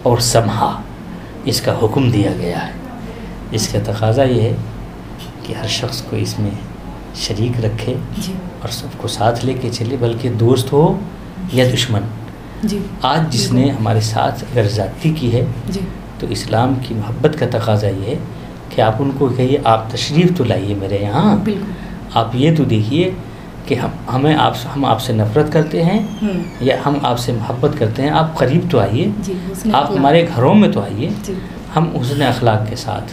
اور سمحہ اس کا حکم دیا گیا ہے۔ اس کا تقاضا یہ ہے کہ ہر شخص کو اس میں شریک رکھے اور سب کو ساتھ لے کے چلے، بلکہ دوست ہو یا دشمن۔ آج جس نے ہمارے ساتھ اگر زیادتی کی ہے تو اسلام کی محبت کا تقاضا یہ ہے کہ آپ ان کو کہیے آپ تشریف تو لائیے میرے یہاں، آپ یہ تو دیکھیے کہ ہم آپ سے نفرت کرتے ہیں یا ہم آپ سے محبت کرتے ہیں، آپ قریب تو آئیے، آپ ہمارے گھروں میں تو آئیے، ہم حسن اخلاق کے ساتھ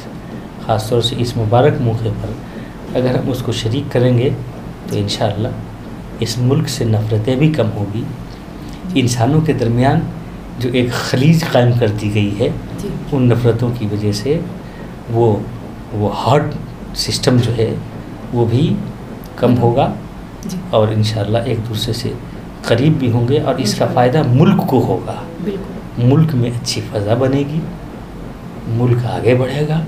خاص طور سے اس مبارک موقع پر اگر ہم اس کو شریک کریں گے تو انشاءاللہ اس ملک سے نفرتیں بھی کم ہوگی۔ انسانوں کے درمیان جو ایک خلیج قائم کر دی گئی ہے ان نفرتوں کی وجہ سے وہ ہارٹ سسٹم جو ہے وہ بھی کم ہوگا، اور انشاءاللہ ایک دوسرے سے قریب بھی ہوں گے، اور اس کا فائدہ ملک کو ہوگا۔ ملک میں اچھی فضا بنے گی، ملک آگے بڑھے گا،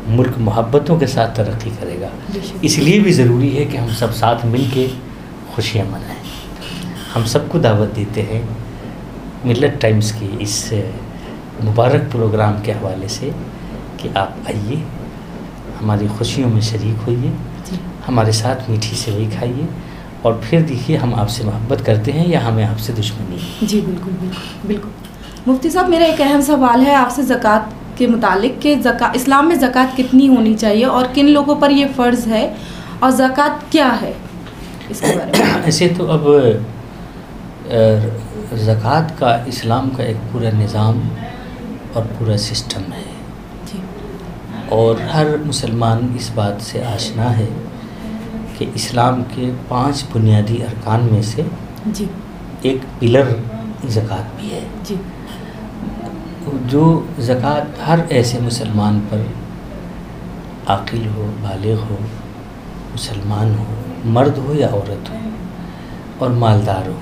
ملک محبتوں کے ساتھ ترقی کرے گا۔ اس لیے بھی ضروری ہے کہ ہم سب ساتھ مل کے خوشیاں منائیں۔ ہم سب کو دعوت دیتے ہیں ملت ٹائمز کی اس مبارک پروگرام کے حوالے سے کہ آپ آئیے، ہماری خوشیوں میں شریک ہوئیے، ہمارے ساتھ میٹھی سیوئی کھائیے، اور پھر دیکھیے ہم آپ سے محبت کرتے ہیں یا ہمیں آپ سے دشمنی ہے۔ جی بالکل۔ مفتی صاحب، میرا ایک اہم سوال ہے آپ سے زکوٰۃ کے متعلق کہ اسلام میں زکوٰۃ کتنی ہونی چاہیے اور کن لوگوں پر یہ فرض ہے، اور زکوٰۃ کیا ہے اس کے بارے میں؟ ایسے تو اب زکوٰۃ کا اسلام کا ایک پورا نظام اور پورا سسٹم ہے، اور ہر مسلمان اس بات سے آشنا ہے کہ اسلام کے 5 بنیادی ارکان میں سے ایک پلر زکوٰۃ بھی ہے۔ جو زکوٰۃ ہر ایسے مسلمان پر، عاقل ہو، بالغ ہو، مسلمان ہو، مرد ہو یا عورت ہو، اور مالدار ہو،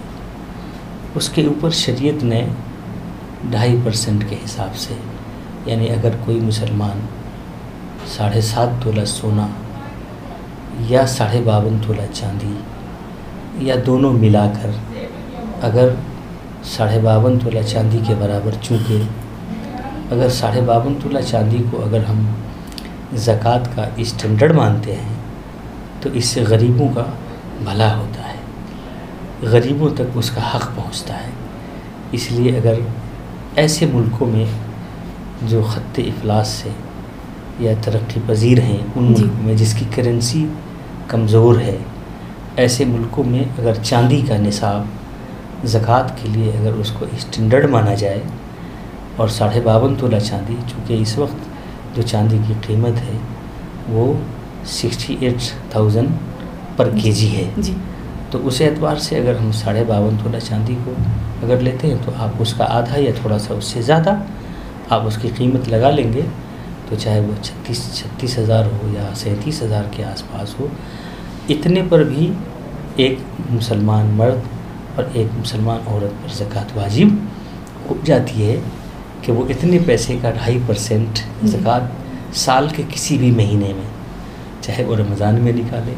اس کے اوپر شریعت نے 2.5% کے حساب سے، یعنی اگر کوئی مسلمان 7.5 تولہ سونا یا 52.5 تولہ چاندی یا دونوں ملا کر اگر 52.5 تولہ چاندی کے برابر، چونکہ اگر 52.5 تولہ چاندی کو اگر ہم زکوٰۃ کا اسٹینڈرڈ مانتے ہیں تو اس سے غریبوں کا بھلا ہوتا ہے، غریبوں تک اس کا حق پہنچتا ہے۔ اس لیے اگر ایسے ملکوں میں جو خط افلاس سے یا ترقی پذیر ہیں، ان ملکوں میں جس کی کرنسی کمزور ہے، ایسے ملکوں میں اگر چاندی کا نصاب زکوٰۃ کے لیے اگر اس کو اسٹینڈرڈ مانا جائے، اور 52.5 تولہ چاندی، چونکہ اس وقت جو چاندی کی قیمت ہے وہ 68,000 پر kg ہے، تو اس اعتبار سے اگر ہم 52.5 تولہ چاندی کو اگر لیتے ہیں تو آپ اس کا آدھا یا تھوڑا سا اس سے زیادہ آپ اس کی قیمت لگا لیں گے، تو چاہے وہ 36,000 ہو یا 37,000 کے آس پاس ہو، اتنے پر بھی ایک مسلمان مرد اور ایک مسلمان عورت پر زکوٰۃ واجب ہو جاتی ہے کہ وہ اتنے پیسے کا 2.5% زکوٰۃ سال کے کسی بھی مہینے میں، چاہے وہ رمضان میں نکالے،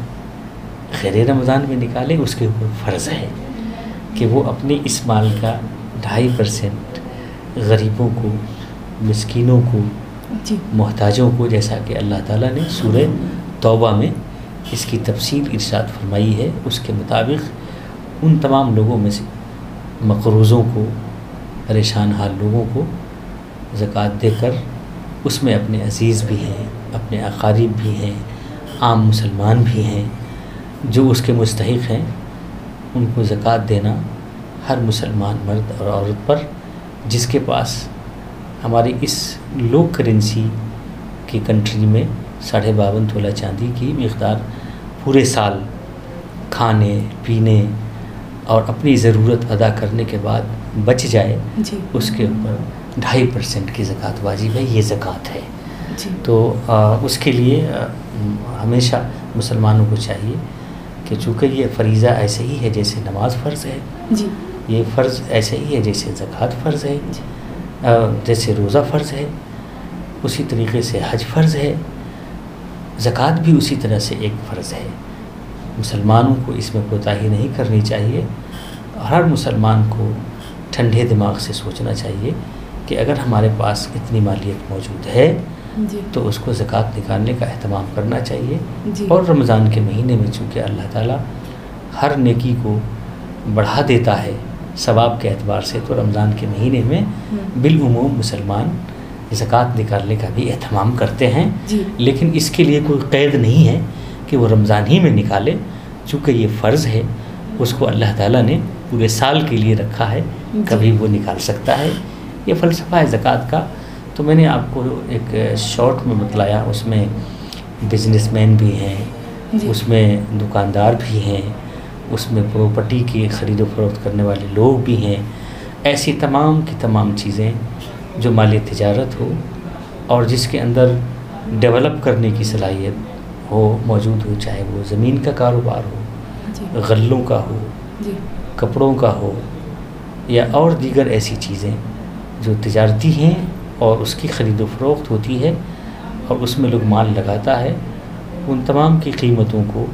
غیر رمضان میں نکالے، اس کے اوپر فرض ہے کہ وہ اپنے اس مال کا 2.5% غریبوں کو، مسکینوں کو، محتاجوں کو، جیسا کہ اللہ تعالیٰ نے سورہ توبہ میں اس کی تفصیل ارشاد فرمائی ہے، اس کے مطابق ان تمام لوگوں میں سے مقروضوں کو، پریشان حال لوگوں کو زکوٰۃ دے کر، اس میں اپنے عزیز بھی ہیں، اپنے اقارب بھی ہیں، عام مسلمان بھی ہیں جو اس کے مستحق ہیں، ان کو زکوٰۃ دینا ہر مسلمان مرد اور عورت پر جس کے پاس ہماری اس لو کرنسی کی کنٹری میں 52.5 تولہ چاندی کی مقدار پورے سال کھانے پینے اور اپنی ضرورت ادا کرنے کے بعد بچ جائے، اس کے اوپر 2.5% کی زکوٰۃ واجب ہے۔ یہ زکوٰۃ ہے، تو اس کے لیے ہمیشہ مسلمانوں کو چاہیے کہ چونکہ یہ فریضہ ایسے ہی ہے جیسے نماز فرض ہے، جی یہ فرض ایسے ہی ہے جیسے زکوٰۃ فرض ہے، جیسے روزہ فرض ہے، اسی طریقے سے حج فرض ہے، زکوٰۃ بھی اسی طرح سے ایک فرض ہے۔ مسلمانوں کو اس میں کوتاہی نہیں کرنی چاہیے، ہر مسلمان کو ٹھنڈے دماغ سے سوچنا چاہیے کہ اگر ہمارے پاس اتنی مالیت موجود ہے جی تو اس کو زکوٰۃ نکالنے کا اہتمام کرنا چاہیے۔ جی اور رمضان کے مہینے میں چونکہ اللہ تعالیٰ ہر نیکی کو بڑھا دیتا ہے ثواب کے اعتبار سے، تو رمضان کے مہینے میں بالعموم مسلمان زکوٰۃ نکالنے کا بھی اہتمام کرتے ہیں، جی لیکن اس کے لیے کوئی قید نہیں ہے کہ وہ رمضان ہی میں نکالے، چونکہ یہ فرض ہے، اس کو اللہ تعالیٰ نے پورے سال کے لیے رکھا ہے، کبھی وہ نکال سکتا ہے۔ یہ فلسفہ ہے زکوٰۃ کا۔ تو میں نے آپ کو ایک شارٹ میں بتلایا، اس میں بزنس مین بھی ہیں، جی اس میں دکاندار بھی ہیں، اس میں پراپرٹی کی خرید و فروخت کرنے والے لوگ بھی ہیں، ایسی تمام کی تمام چیزیں جو مالی تجارت ہو اور جس کے اندر ڈیولپ کرنے کی صلاحیت ہو موجود ہو، چاہے وہ زمین کا کاروبار ہو، جی غلوں کا ہو، جی کپڑوں کا ہو، یا اور دیگر ایسی چیزیں جو تجارتی ہیں اور اس کی خرید و فروخت ہوتی ہے اور اس میں لوگ مال لگاتا ہے، ان تمام کی قیمتوں کو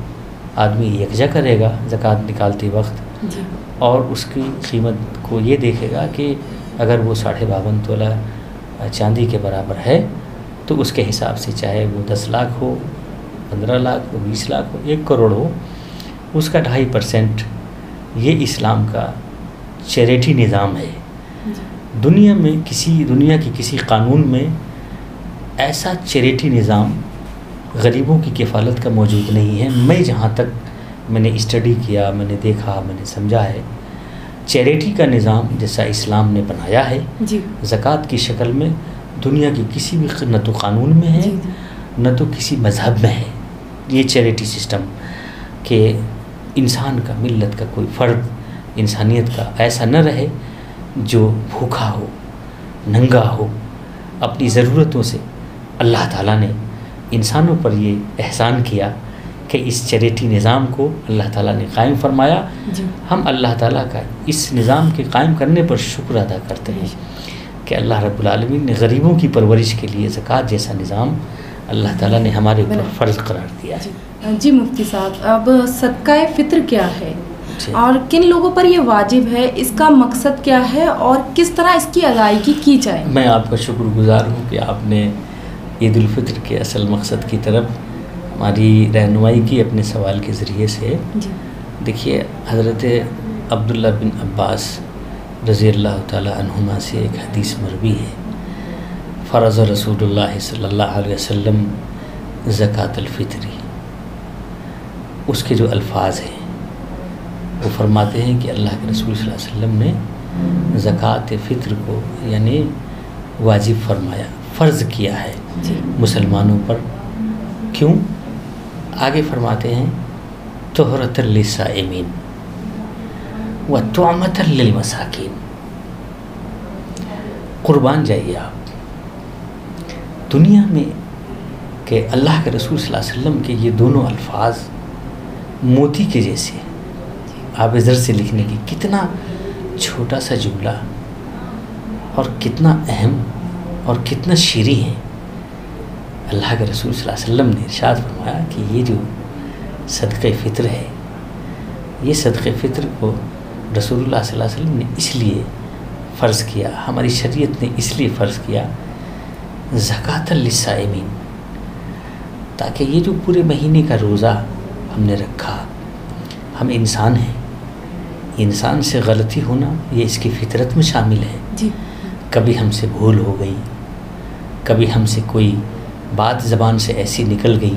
آدمی یکجا کرے گا زکوٰۃ نکالتے وقت، جی اور اس کی قیمت کو یہ دیکھے گا کہ اگر وہ 52.5 تولہ چاندی کے برابر ہے تو اس کے حساب سے چاہے وہ 10 لاکھ ہو، 15 لاکھ ہو، 20 لاکھ ہو، 1 کروڑ ہو، اس کا 2.5% یہ اسلام کا چیریٹی نظام ہے۔ دنیا کی کسی قانون میں ایسا چیریٹی نظام غریبوں کی کفالت کا موجود نہیں ہے۔ میں جہاں تک میں نے اسٹڈی کیا، میں نے دیکھا، میں نے سمجھا ہے، چیریٹی کا نظام جیسا اسلام نے بنایا ہے جی زکوٰۃ کی شکل میں، دنیا کی کسی بھی نہ تو قانون میں ہے جی نہ تو کسی مذہب میں ہے یہ چیریٹی سسٹم، کہ انسان کا، ملت کا کوئی فرد، انسانیت کا ایسا نہ رہے جو بھوکا ہو، ننگا ہو، اپنی ضرورتوں سے۔ اللہ تعالیٰ نے انسانوں پر یہ احسان کیا کہ اس چیریٹی نظام کو اللہ تعالیٰ نے قائم فرمایا۔ جی ہم اللہ تعالیٰ کا اس نظام کے قائم کرنے پر شکر ادا کرتے ہیں کہ اللہ رب العالمین نے غریبوں کی پرورش کے لیے زکوٰۃ جیسا نظام اللہ تعالیٰ نے ہمارے اوپر فرض قرار دیا ہے۔ جی مفتی صاحب، اب صدقہ فطر کیا ہے جی۔ اور کن لوگوں پر یہ واجب ہے، اس کا مقصد کیا ہے اور کس طرح اس کی ادائیگی کی جائے؟ میں آپ کا شکر گزار ہوں کہ آپ نے عید الفطر کے اصل مقصد کی طرف ہماری رہنمائی کی اپنے سوال کے ذریعے سے۔ جی دیکھیے، حضرت عبداللہ بن عباس رضی اللہ تعالیٰ عنہما سے ایک حدیث مروی ہے، فرض رسول اللہ صلی اللہ علیہ وسلم زکوٰۃ الفطر، اس کے جو الفاظ ہیں وہ فرماتے ہیں کہ اللہ کے رسول صلی اللہ علیہ وسلم نے زکوٰۃ فطر کو یعنی واجب فرمایا، فرض کیا ہے جی مسلمانوں پر۔ کیوں؟ آگے فرماتے ہیں طہرۃ للصائمین وطعمۃ للمساکین۔ قربان جائیے آپ دنیا میں کہ اللہ کے رسول صلی اللہ علیہ وسلم کے یہ دونوں الفاظ موتی کے جیسے آب زر سے لکھنے کی، کتنا چھوٹا سا جملہ اور کتنا اہم اور کتنا شیریں ہیں۔ اللہ کے رسول صلی اللہ علیہ وسلم نے ارشاد فرمایا کہ یہ جو صدقہ فطر ہے، یہ صدقہ فطر کو رسول اللہ صلی اللہ علیہ وسلم نے اس لیے فرض کیا، ہماری شریعت نے اس لیے فرض کیا زکوٰۃ للصائمین، تاکہ یہ جو پورے مہینے کا روزہ ہم نے رکھا، ہم انسان ہیں، انسان سے غلطی ہونا یہ اس کی فطرت میں شامل ہے۔ جی کبھی ہم سے بھول ہو گئی، کبھی ہم سے کوئی بات زبان سے ایسی نکل گئی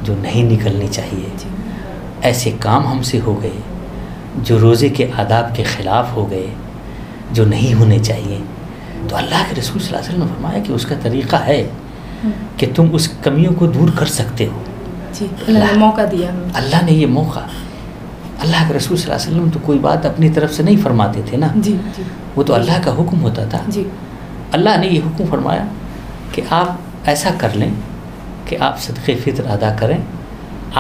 جو نہیں نکلنی چاہیے، جی ایسے کام ہم سے ہو گئے جو روزے کے آداب کے خلاف ہو گئے، جو نہیں ہونے چاہیے، تو اللہ کے رسول صلی اللہ علیہ وسلم نے فرمایا کہ اس کا طریقہ ہے کہ تم اس کمیوں کو دور کر سکتے ہو۔ جی اللہ نے موقع دیا ہمیں۔ اللہ نے یہ موقع، اللہ کے رسول صلی اللہ علیہ وسلم تو کوئی بات اپنی طرف سے نہیں فرماتے تھے نا، جی جی وہ تو اللہ کا حکم ہوتا تھا۔ جی اللہ نے یہ حکم فرمایا کہ آپ ایسا کر لیں کہ آپ صدقہ فطر ادا کریں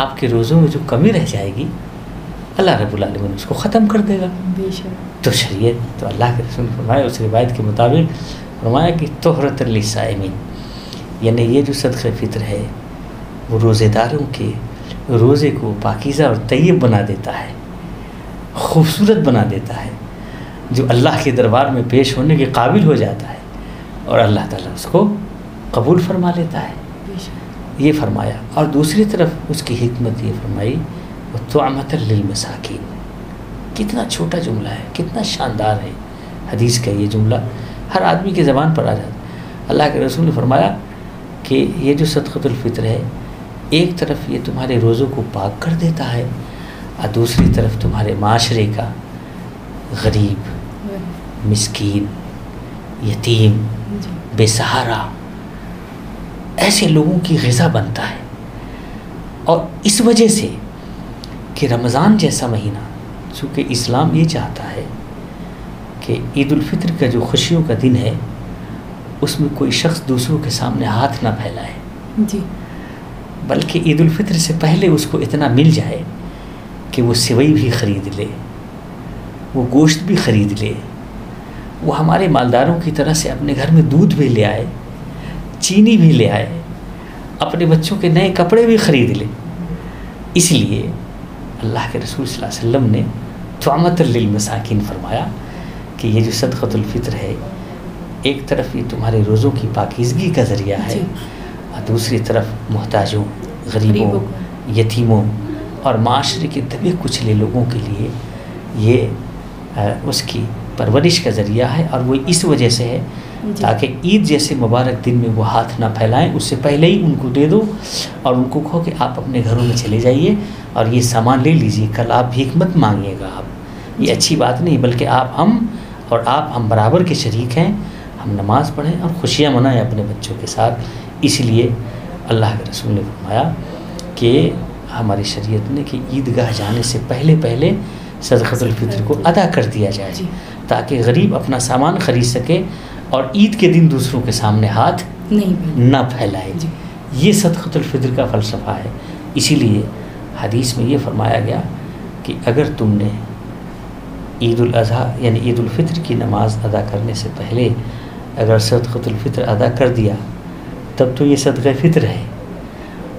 آپ کے روزوں میں جو کمی رہ جائے گی اللہ رب العالمین اس کو ختم کر دے گا۔ تو شریعت تو اللہ کے رسول نے فرمایا، اس روایت کے مطابق فرمایا کہ طہرۃ للصائمین، یعنی یہ جو صدقہ فطر ہے وہ روزے داروں کے روزے کو پاکیزہ اور طیب بنا دیتا ہے، خوبصورت بنا دیتا ہے، جو اللہ کے دربار میں پیش ہونے کے قابل ہو جاتا ہے، اور اللہ تعالیٰ اس کو قبول فرما لیتا ہے، یہ فرمایا۔ اور دوسری طرف اس کی حکمت یہ فرمائی وَطُعْمَةً لِلْمَسَاكِينَ، کتنا چھوٹا جملہ ہے، کتنا شاندار ہے حدیث کا یہ جملہ، ہر آدمی کی زبان پر آ جاتا ہے۔ اللہ کے رسول نے فرمایا کہ یہ جو صدقۃ الفطر ہے ایک طرف یہ تمہارے روزوں کو پاک کر دیتا ہے، اور دوسری طرف تمہارے معاشرے کا غریب، مسکین، یتیم، بے سہارا ایسے لوگوں کی غذا بنتا ہے۔ اور اس وجہ سے کہ رمضان جیسا مہینہ، چونکہ اسلام یہ چاہتا ہے کہ عید الفطر کا جو خوشیوں کا دن ہے اس میں کوئی شخص دوسروں کے سامنے ہاتھ نہ پھیلائے، جی، بلکہ عید الفطر سے پہلے اس کو اتنا مل جائے کہ وہ سیوئی بھی خرید لے، وہ گوشت بھی خرید لے، وہ ہمارے مالداروں کی طرح سے اپنے گھر میں دودھ بھی لے آئے، چینی بھی لے آئے، اپنے بچوں کے نئے کپڑے بھی خرید لے۔ اس لیے اللہ کے رسول صلی اللہ علیہ وسلم نے طعمۃ للمساکین فرمایا کہ یہ جو صدقۃ الفطر ہے ایک طرف یہ تمہارے روزوں کی پاکیزگی کا ذریعہ ہے، اور دوسری طرف محتاجوں، غریبوں، یتیموں اور معاشرے کے دبے کچلے لوگوں کے لیے یہ اس کی پرورش کا ذریعہ ہے، اور وہ اس وجہ سے ہے تاکہ عید جیسے مبارک دن میں وہ ہاتھ نہ پھیلائیں، اس سے پہلے ہی ان کو دے دو اور ان کو کہو کہ آپ اپنے گھروں میں چلے جائیے اور یہ سامان لے لیجئے، کل آپ بھی حکمت مانگیے گا۔ آپ یہ اچھی بات نہیں، بلکہ ہم برابر کے شریک ہیں، ہم نماز پڑھیں اور خوشیاں منائیں اپنے بچوں کے ساتھ۔ اس لیے اللہ کے رسول نے فرمایا کہ ہماری شریعت نے کہ عیدگاہ جانے سے پہلے صدقۃ الفطر کو ادا کر دیا جائے، تاکہ غریب اپنا سامان خرید سکے اور عید کے دن دوسروں کے سامنے ہاتھ نہ پھیلائے۔ یہ صدقۃ الفطر کا فلسفہ ہے۔ اسی لیے حدیث میں یہ فرمایا گیا کہ اگر تم نے عید الاضحیٰ یعنی عید الفطر کی نماز ادا کرنے سے پہلے اگر صدقۃ الفطر ادا کر دیا تب تو یہ صدقہ فطر ہے،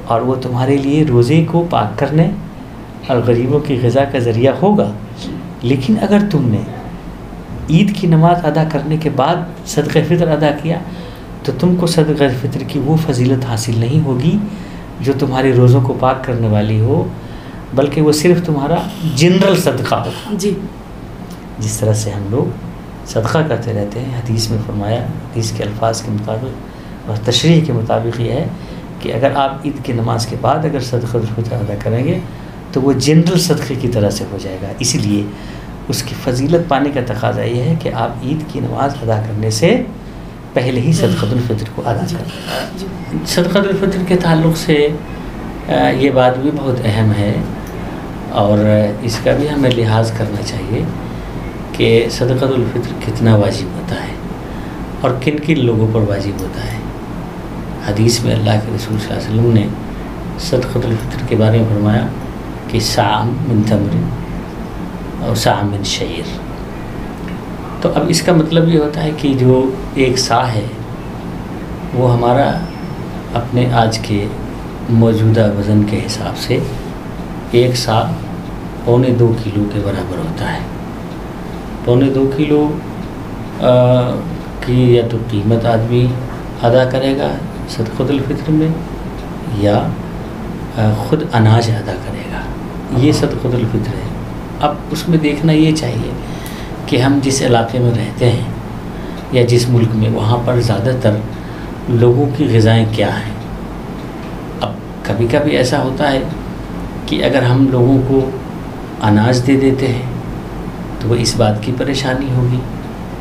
اور وہ تمہارے لیے روزے کو پاک کرنے اور غریبوں کی غذا کا ذریعہ ہوگا۔ لیکن اگر تم نے عید کی نماز ادا کرنے کے بعد صدقہ فطر ادا کیا تو تم کو صدقہ فطر کی وہ فضیلت حاصل نہیں ہوگی جو تمہارے روزوں کو پاک کرنے والی ہو، بلکہ وہ صرف تمہارا جنرل صدقہ ہوگا۔ جی، جس طرح سے ہم لوگ صدقہ کرتے رہتے ہیں، حدیث میں فرمایا، حدیث کے الفاظ کے مطابق اور تشریح کے مطابق یہ ہے کہ اگر آپ عید کی نماز کے بعد اگر صدقہ الفطر ادا کریں گے تو وہ جنرل صدقے کی طرح سے ہو جائے گا۔ اس لیے اس کی فضیلت پانے کا تقاضا یہ ہے کہ آپ عید کی نماز ادا کرنے سے پہلے ہی صدقۃ الفطر کو ادا کریں۔ صدقۃ الفطر کے تعلق سے یہ بات بھی بہت اہم ہے، اور اس کا بھی ہمیں لحاظ کرنا چاہیے کہ صدقۃ الفطر کتنا واجب ہوتا ہے اور کن کن لوگوں پر واجب ہوتا ہے۔ حدیث میں اللہ کے رسول صلی اللہ علیہ وسلم نے صدقۃ الفطر کے بارے میں فرمایا کہ صاع من تمر اور صاع من شعیر۔ تو اب اس کا مطلب یہ ہوتا ہے کہ جو ایک صاع ہے وہ ہمارا اپنے آج کے موجودہ وزن کے حساب سے ایک صاع 1.25 کلو کے برابر ہوتا ہے۔ 1.25 کلو کی یا تو قیمت آدمی ادا کرے گا صدقۃ الفطر میں، یا خود اناج ادا کرے گا، یہ صدقۃ الفطر ہے۔ اب اس میں دیکھنا یہ چاہیے کہ ہم جس علاقے میں رہتے ہیں یا جس ملک میں، وہاں پر زیادہ تر لوگوں کی غذائیں کیا ہیں۔ اب کبھی کبھی ایسا ہوتا ہے کہ اگر ہم لوگوں کو اناج دے دیتے ہیں تو وہ اس بات کی پریشانی ہوگی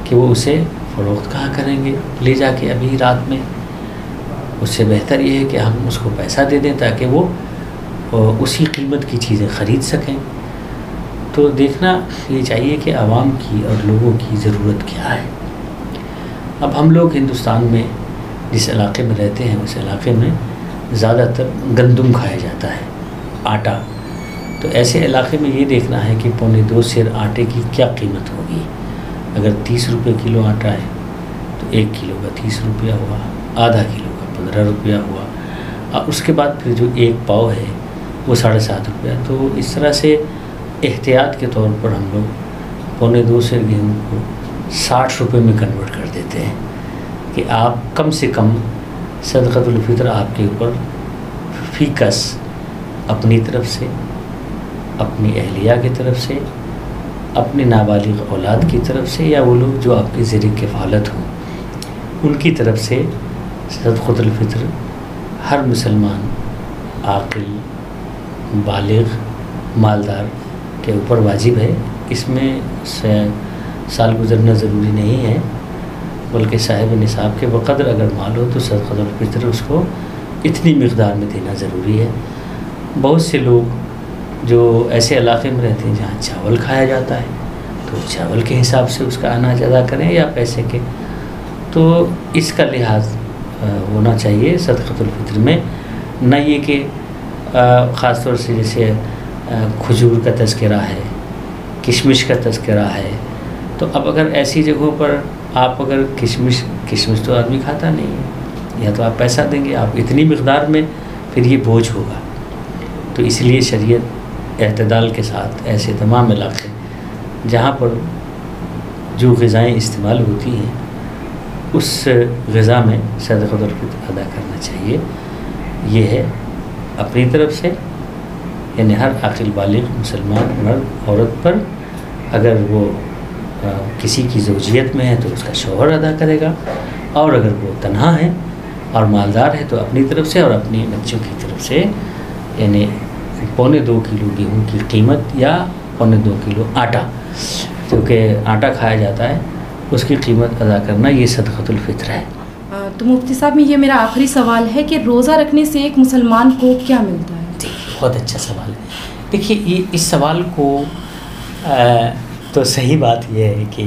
کہ وہ اسے فروخت کہاں کریں گے لے جا کے ابھی رات میں۔ اس سے بہتر یہ ہے کہ ہم اس کو پیسہ دے دیں تاکہ وہ اسی قیمت کی چیزیں خرید سکیں۔ تو دیکھنا یہ چاہیے کہ عوام کی اور لوگوں کی ضرورت کیا ہے۔ اب ہم لوگ ہندوستان میں جس علاقے میں رہتے ہیں اس علاقے میں زیادہ تر گندم کھایا جاتا ہے، آٹا، تو ایسے علاقے میں یہ دیکھنا ہے کہ 2.25 سیر آٹے کی کیا قیمت ہوگی۔ اگر 30 روپے کلو آٹا ہے تو 1 کلو کا 30 روپیہ ہوا، آدھا کلو کا 15 روپیہ ہوا، اور اس کے بعد پھر جو 1 پاؤ ہے وہ 7.5 روپیہ۔ تو اس طرح سے احتیاط کے طور پر ہم لوگ 2.25 سیر گیہوں کو 60 روپے میں کنورٹ کر دیتے ہیں کہ آپ کم سے کم صدقۃ الفطر آپ کے اوپر فی کس اپنی طرف سے، اپنی اہلیہ کی طرف سے، اپنی نابالغ اولاد کی طرف سے، یا وہ لوگ جو آپ کے زیر کفالت ہوں ان کی طرف سے صدقۃ الفطر ہر مسلمان عاقل بالغ مالدار کے اوپر واجب ہے۔ اس میں سال گزرنا ضروری نہیں ہے، بلکہ صاحب نصاب کے بقدر اگر مال ہو تو صدقۃ الفطر اس کو اتنی مقدار میں دینا ضروری ہے۔ بہت سے لوگ جو ایسے علاقے میں رہتے ہیں جہاں چاول کھایا جاتا ہے تو چاول کے حساب سے اس کا اناج ادا کریں یا پیسے کے، تو اس کا لحاظ ہونا چاہیے صدقۃ الفطر میں، نہ یہ کہ خاص طور سے جیسے کھجور کا تذکرہ ہے، کشمش کا تذکرہ ہے، تو اب اگر ایسی جگہوں پر آپ اگر کشمش تو آدمی کھاتا نہیں ہے، یا تو آپ پیسہ دیں گے، آپ اتنی مقدار میں پھر یہ بوجھ ہوگا، تو اس لیے شریعت اعتدال کے ساتھ ایسے تمام علاقے جہاں پر جو غذائیں استعمال ہوتی ہیں اس غذا میں صدقۃ الفطر ادا کرنا چاہیے۔ یہ ہے اپنی طرف سے، یعنی ہر عاقل بالغ مسلمان مرد عورت پر، اگر وہ کسی کی زوجیت میں ہے تو اس کا شوہر ادا کرے گا، اور اگر وہ تنہا ہے اور مالدار ہے تو اپنی طرف سے اور اپنی بچوں کی طرف سے، یعنی 2.25 کلو گیہوں کی قیمت یا 2.25 کلو آٹا، کیونکہ آٹا کھایا جاتا ہے، اس کی قیمت ادا کرنا یہ صدقۃ الفطر ہے۔ تو مفتی صاحب میں یہ میرا آخری سوال ہے کہ روزہ رکھنے سے ایک مسلمان کو کیا ملتا ہے؟ جی بہت اچھا سوال ہے۔ دیکھیے یہ اس سوال کو تو صحیح بات یہ ہے کہ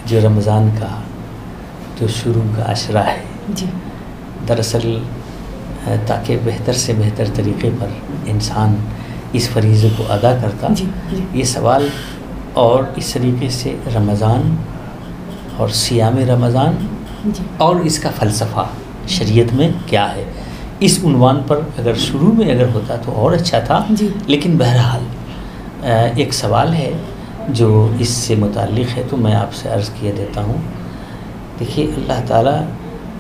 جو رمضان کا جو شروع کا عشرہ ہے، جی دراصل تاکہ بہتر سے بہتر طریقے پر انسان اس فریضے کو ادا کرتا، جی جی یہ سوال اور اس طریقے سے رمضان اور صیام رمضان جی اور اس کا فلسفہ شریعت میں کیا ہے، اس عنوان پر اگر شروع میں اگر ہوتا تو اور اچھا تھا، جی لیکن بہرحال ایک سوال ہے جو اس سے متعلق ہے تو میں آپ سے عرض کیے دیتا ہوں۔ دیکھیے اللہ تعالیٰ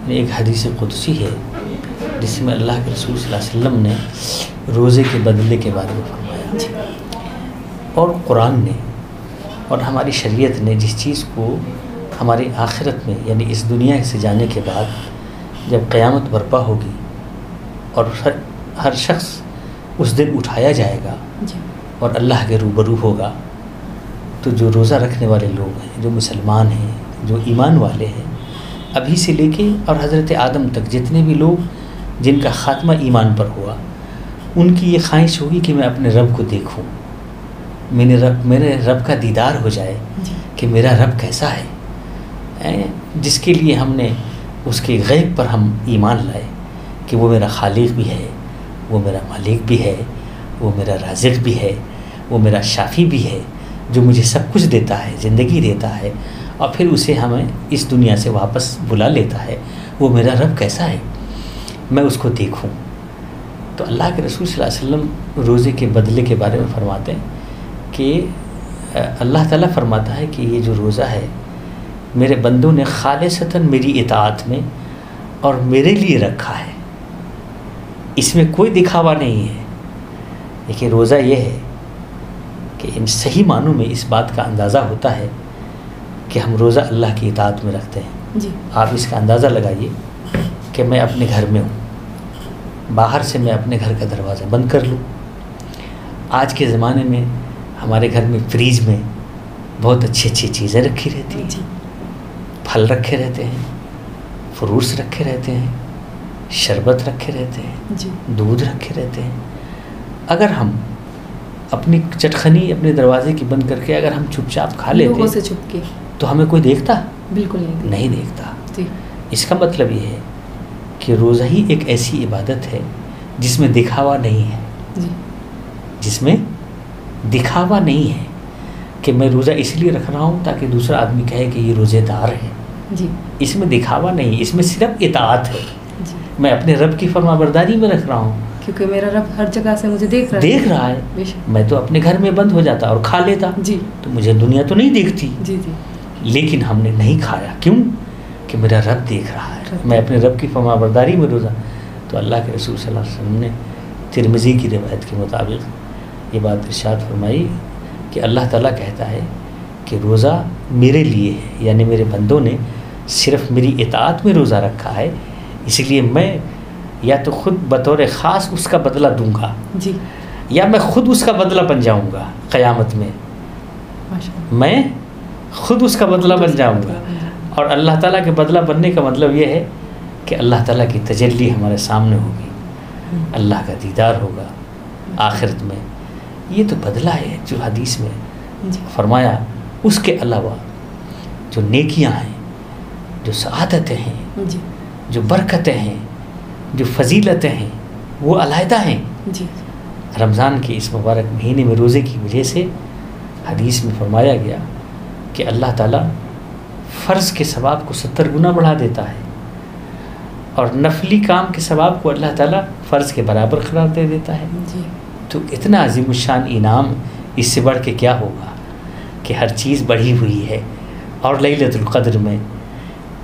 نے ایک حدیث قدسی ہے جس میں اللہ کے رسول صلی اللہ علیہ وسلم نے روزے کے بدلے کے بارے میں فرمایا، اور قرآن نے اور ہماری شریعت نے جس چیز کو ہماری آخرت میں یعنی اس دنیا سے جانے کے بعد جب قیامت برپا ہوگی اور ہر شخص اس دن اٹھایا جائے گا جی اور اللہ کے روبرو ہوگا، تو جو روزہ رکھنے والے لوگ ہیں، جو مسلمان ہیں، جو ایمان والے ہیں، ابھی سے لے کے اور حضرت آدم تک جتنے بھی لوگ جن کا خاتمہ ایمان پر ہوا، ان کی یہ خواہش ہوگی کہ میں اپنے رب کو دیکھوں، میرے رب کا دیدار ہو جائے جی کہ میرا رب کیسا ہے، جس کے لیے ہم نے اس کے غیب پر ہم ایمان لائے کہ وہ میرا خالق بھی ہے، وہ میرا مالک بھی ہے، وہ میرا رازق بھی ہے، وہ میرا شافی بھی ہے، جو مجھے سب کچھ دیتا ہے، زندگی دیتا ہے، اور پھر اسے ہمیں اس دنیا سے واپس بلا لیتا ہے، وہ میرا رب کیسا ہے، میں اس کو دیکھوں۔ تو اللہ کے رسول صلی اللہ علیہ وسلم روزے کے بدلے کے بارے میں فرماتے ہیں کہ اللہ تعالیٰ فرماتا ہے کہ یہ جو روزہ ہے میرے بندوں نے خالصتاً میری اطاعت میں اور میرے لیے رکھا ہے، اس میں کوئی دکھاوا نہیں ہے۔ دیکھیے روزہ یہ ہے کہ ان صحیح معنوں میں اس بات کا اندازہ ہوتا ہے کہ ہم روزہ اللہ کی اطاعت میں رکھتے ہیں۔ جی آپ اس کا اندازہ لگائیے کہ میں اپنے گھر میں ہوں، باہر سے میں اپنے گھر کا دروازہ بند کر لوں۔ آج کے زمانے میں ہمارے گھر میں فریج میں بہت اچھی اچھی چیزیں رکھی رہتی ہیں، جی پھل رکھے رہتے ہیں، فروٹس رکھے رہتے ہیں، شربت رکھے رہتے ہیں، جی دودھ رکھے رہتے ہیں۔ اگر ہم اپنی چٹخنی اپنے دروازے کی بند کر کے اگر ہم چپ چاپ کھا لوگوں لیتے سے چھپ کے تو ہمیں کوئی دیکھتا؟ بالکل نہیں دیکھتا۔ جی اس کا مطلب یہ ہے کہ روزہ ہی ایک ایسی عبادت ہے جس میں دکھاوا نہیں ہے، جی جس میں دکھاوا نہیں ہے کہ میں روزہ اس لیے رکھ رہا ہوں تاکہ دوسرا آدمی کہے کہ یہ روزے دار ہے. جی. اس میں دکھاوا نہیں، اس میں صرف اطاعت ہے. جی. میں اپنے رب کی فرما برداری میں رکھ رہا ہوں کیونکہ میرا رب ہر جگہ سے مجھے دیکھ رہا ہے. میں تو اپنے گھر میں بند ہو جاتا اور کھا لیتا. جی. تو مجھے دنیا تو نہیں دیکھتی. جی جی. لیکن ہم نے نہیں کھایا، کیوں؟ کہ میرا رب دیکھ رہا ہے. میں اپنے رب کی فرما برداری میں روزہ. تو اللہ کے رسول صلی اللہ علیہ وسلم نے ترمذی کی روایت کے مطابق یہ بات ارشاد فرمائی کہ اللہ تعالیٰ کہتا ہے کہ روزہ میرے لیے ہے، یعنی میرے بندوں نے صرف میری اطاعت میں روزہ رکھا ہے، اس لیے میں یا تو خود بطور خاص اس کا بدلہ دوں گا. جی. یا میں خود اس کا بدلہ بن جاؤں گا قیامت میں. میں خود اس کا بدلہ بن جاؤں گا. اور اللہ تعالیٰ کے بدلہ بننے کا مطلب یہ ہے کہ اللہ تعالیٰ کی تجلی ہمارے سامنے ہوگی، اللہ کا دیدار ہوگا آخرت میں. یہ تو بدلہ ہے جو حدیث میں فرمایا. اس کے علاوہ جو نیکیاں ہیں، جو سعادتیں ہیں، جو برکتیں ہیں، جو فضیلتیں ہیں، وہ علیحدہ ہیں. رمضان کے اس مبارک مہینے میں روزے کی وجہ سے حدیث میں فرمایا گیا کہ اللہ تعالیٰ فرض کے ثواب کو 70 گنا بڑھا دیتا ہے، اور نفلی کام کے ثواب کو اللہ تعالیٰ فرض کے برابر قرار دے دیتا ہے. تو اتنا عظیم الشان انعام اس سے بڑھ کے کیا ہوگا کہ ہر چیز بڑھی ہوئی ہے. اور لیلۃ القدر میں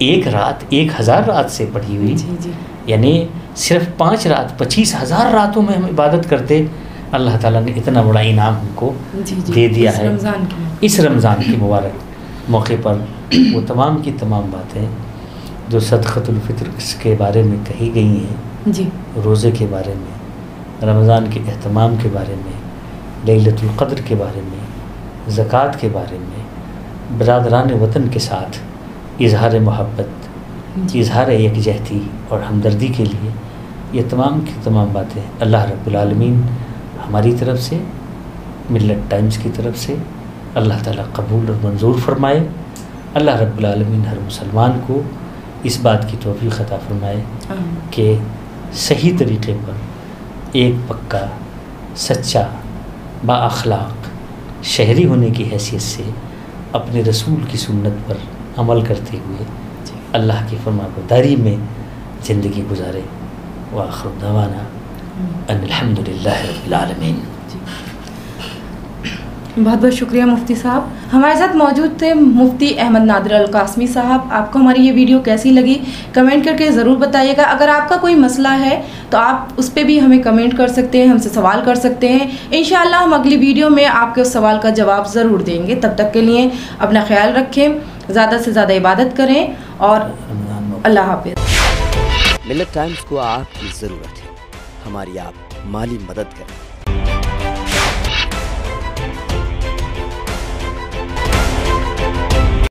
ایک رات 1000 رات سے بڑھی ہوئی. یعنی صرف 5 رات 25,000 راتوں میں ہم عبادت کرتے، اللہ تعالیٰ نے اتنا بڑا انعام ہم کو دے دیا ہے. اس رمضان کے مبارک موقع پر وہ تمام کی تمام باتیں جو صدقۃ الفطر اس کے بارے میں کہی گئی ہیں، روزے کے بارے میں، رمضان کے اہتمام کے بارے میں، لیلۃ القدر کے بارے میں، زکوٰۃ کے بارے میں، برادران وطن کے ساتھ اظہار محبت، اظہار یکجہتی اور ہمدردی کے لیے، یہ تمام کی تمام باتیں اللہ رب العالمین ہماری طرف سے، ملت ٹائمز کی طرف سے اللہ تعالیٰ قبول اور منظور فرمائے. اللہ رب العالمین ہر مسلمان کو اس بات کی توفیق عطا فرمائے کہ صحیح طریقے پر ایک پکا، سچا، با اخلاق شہری ہونے کی حیثیت سے اپنے رسول کی سنت پر عمل کرتے ہوئے اللہ کی فرما برداری میں زندگی گزارے. وآخر دعوانا ان الحمدللہ رب العالمین. بہت بہت شکریہ مفتی صاحب. ہمارے ساتھ موجود تھے مفتی احمد نادر القاسمی صاحب. آپ کو ہماری یہ ویڈیو کیسی لگی کمنٹ کر کے ضرور بتائیے گا. اگر آپ کا کوئی مسئلہ ہے تو آپ اس پہ بھی ہمیں کمنٹ کر سکتے ہیں، ہم سے سوال کر سکتے ہیں. انشاءاللہ ہم اگلی ویڈیو میں آپ کے اس سوال کا جواب ضرور دیں گے. تب تک کے لیے اپنا خیال رکھیں، زیادہ سے زیادہ عبادت کریں اور اللہ حافظ. ملت ٹائمز کو آپ کی ضرورت ہے، ہماری آپ مالی مدد کریں.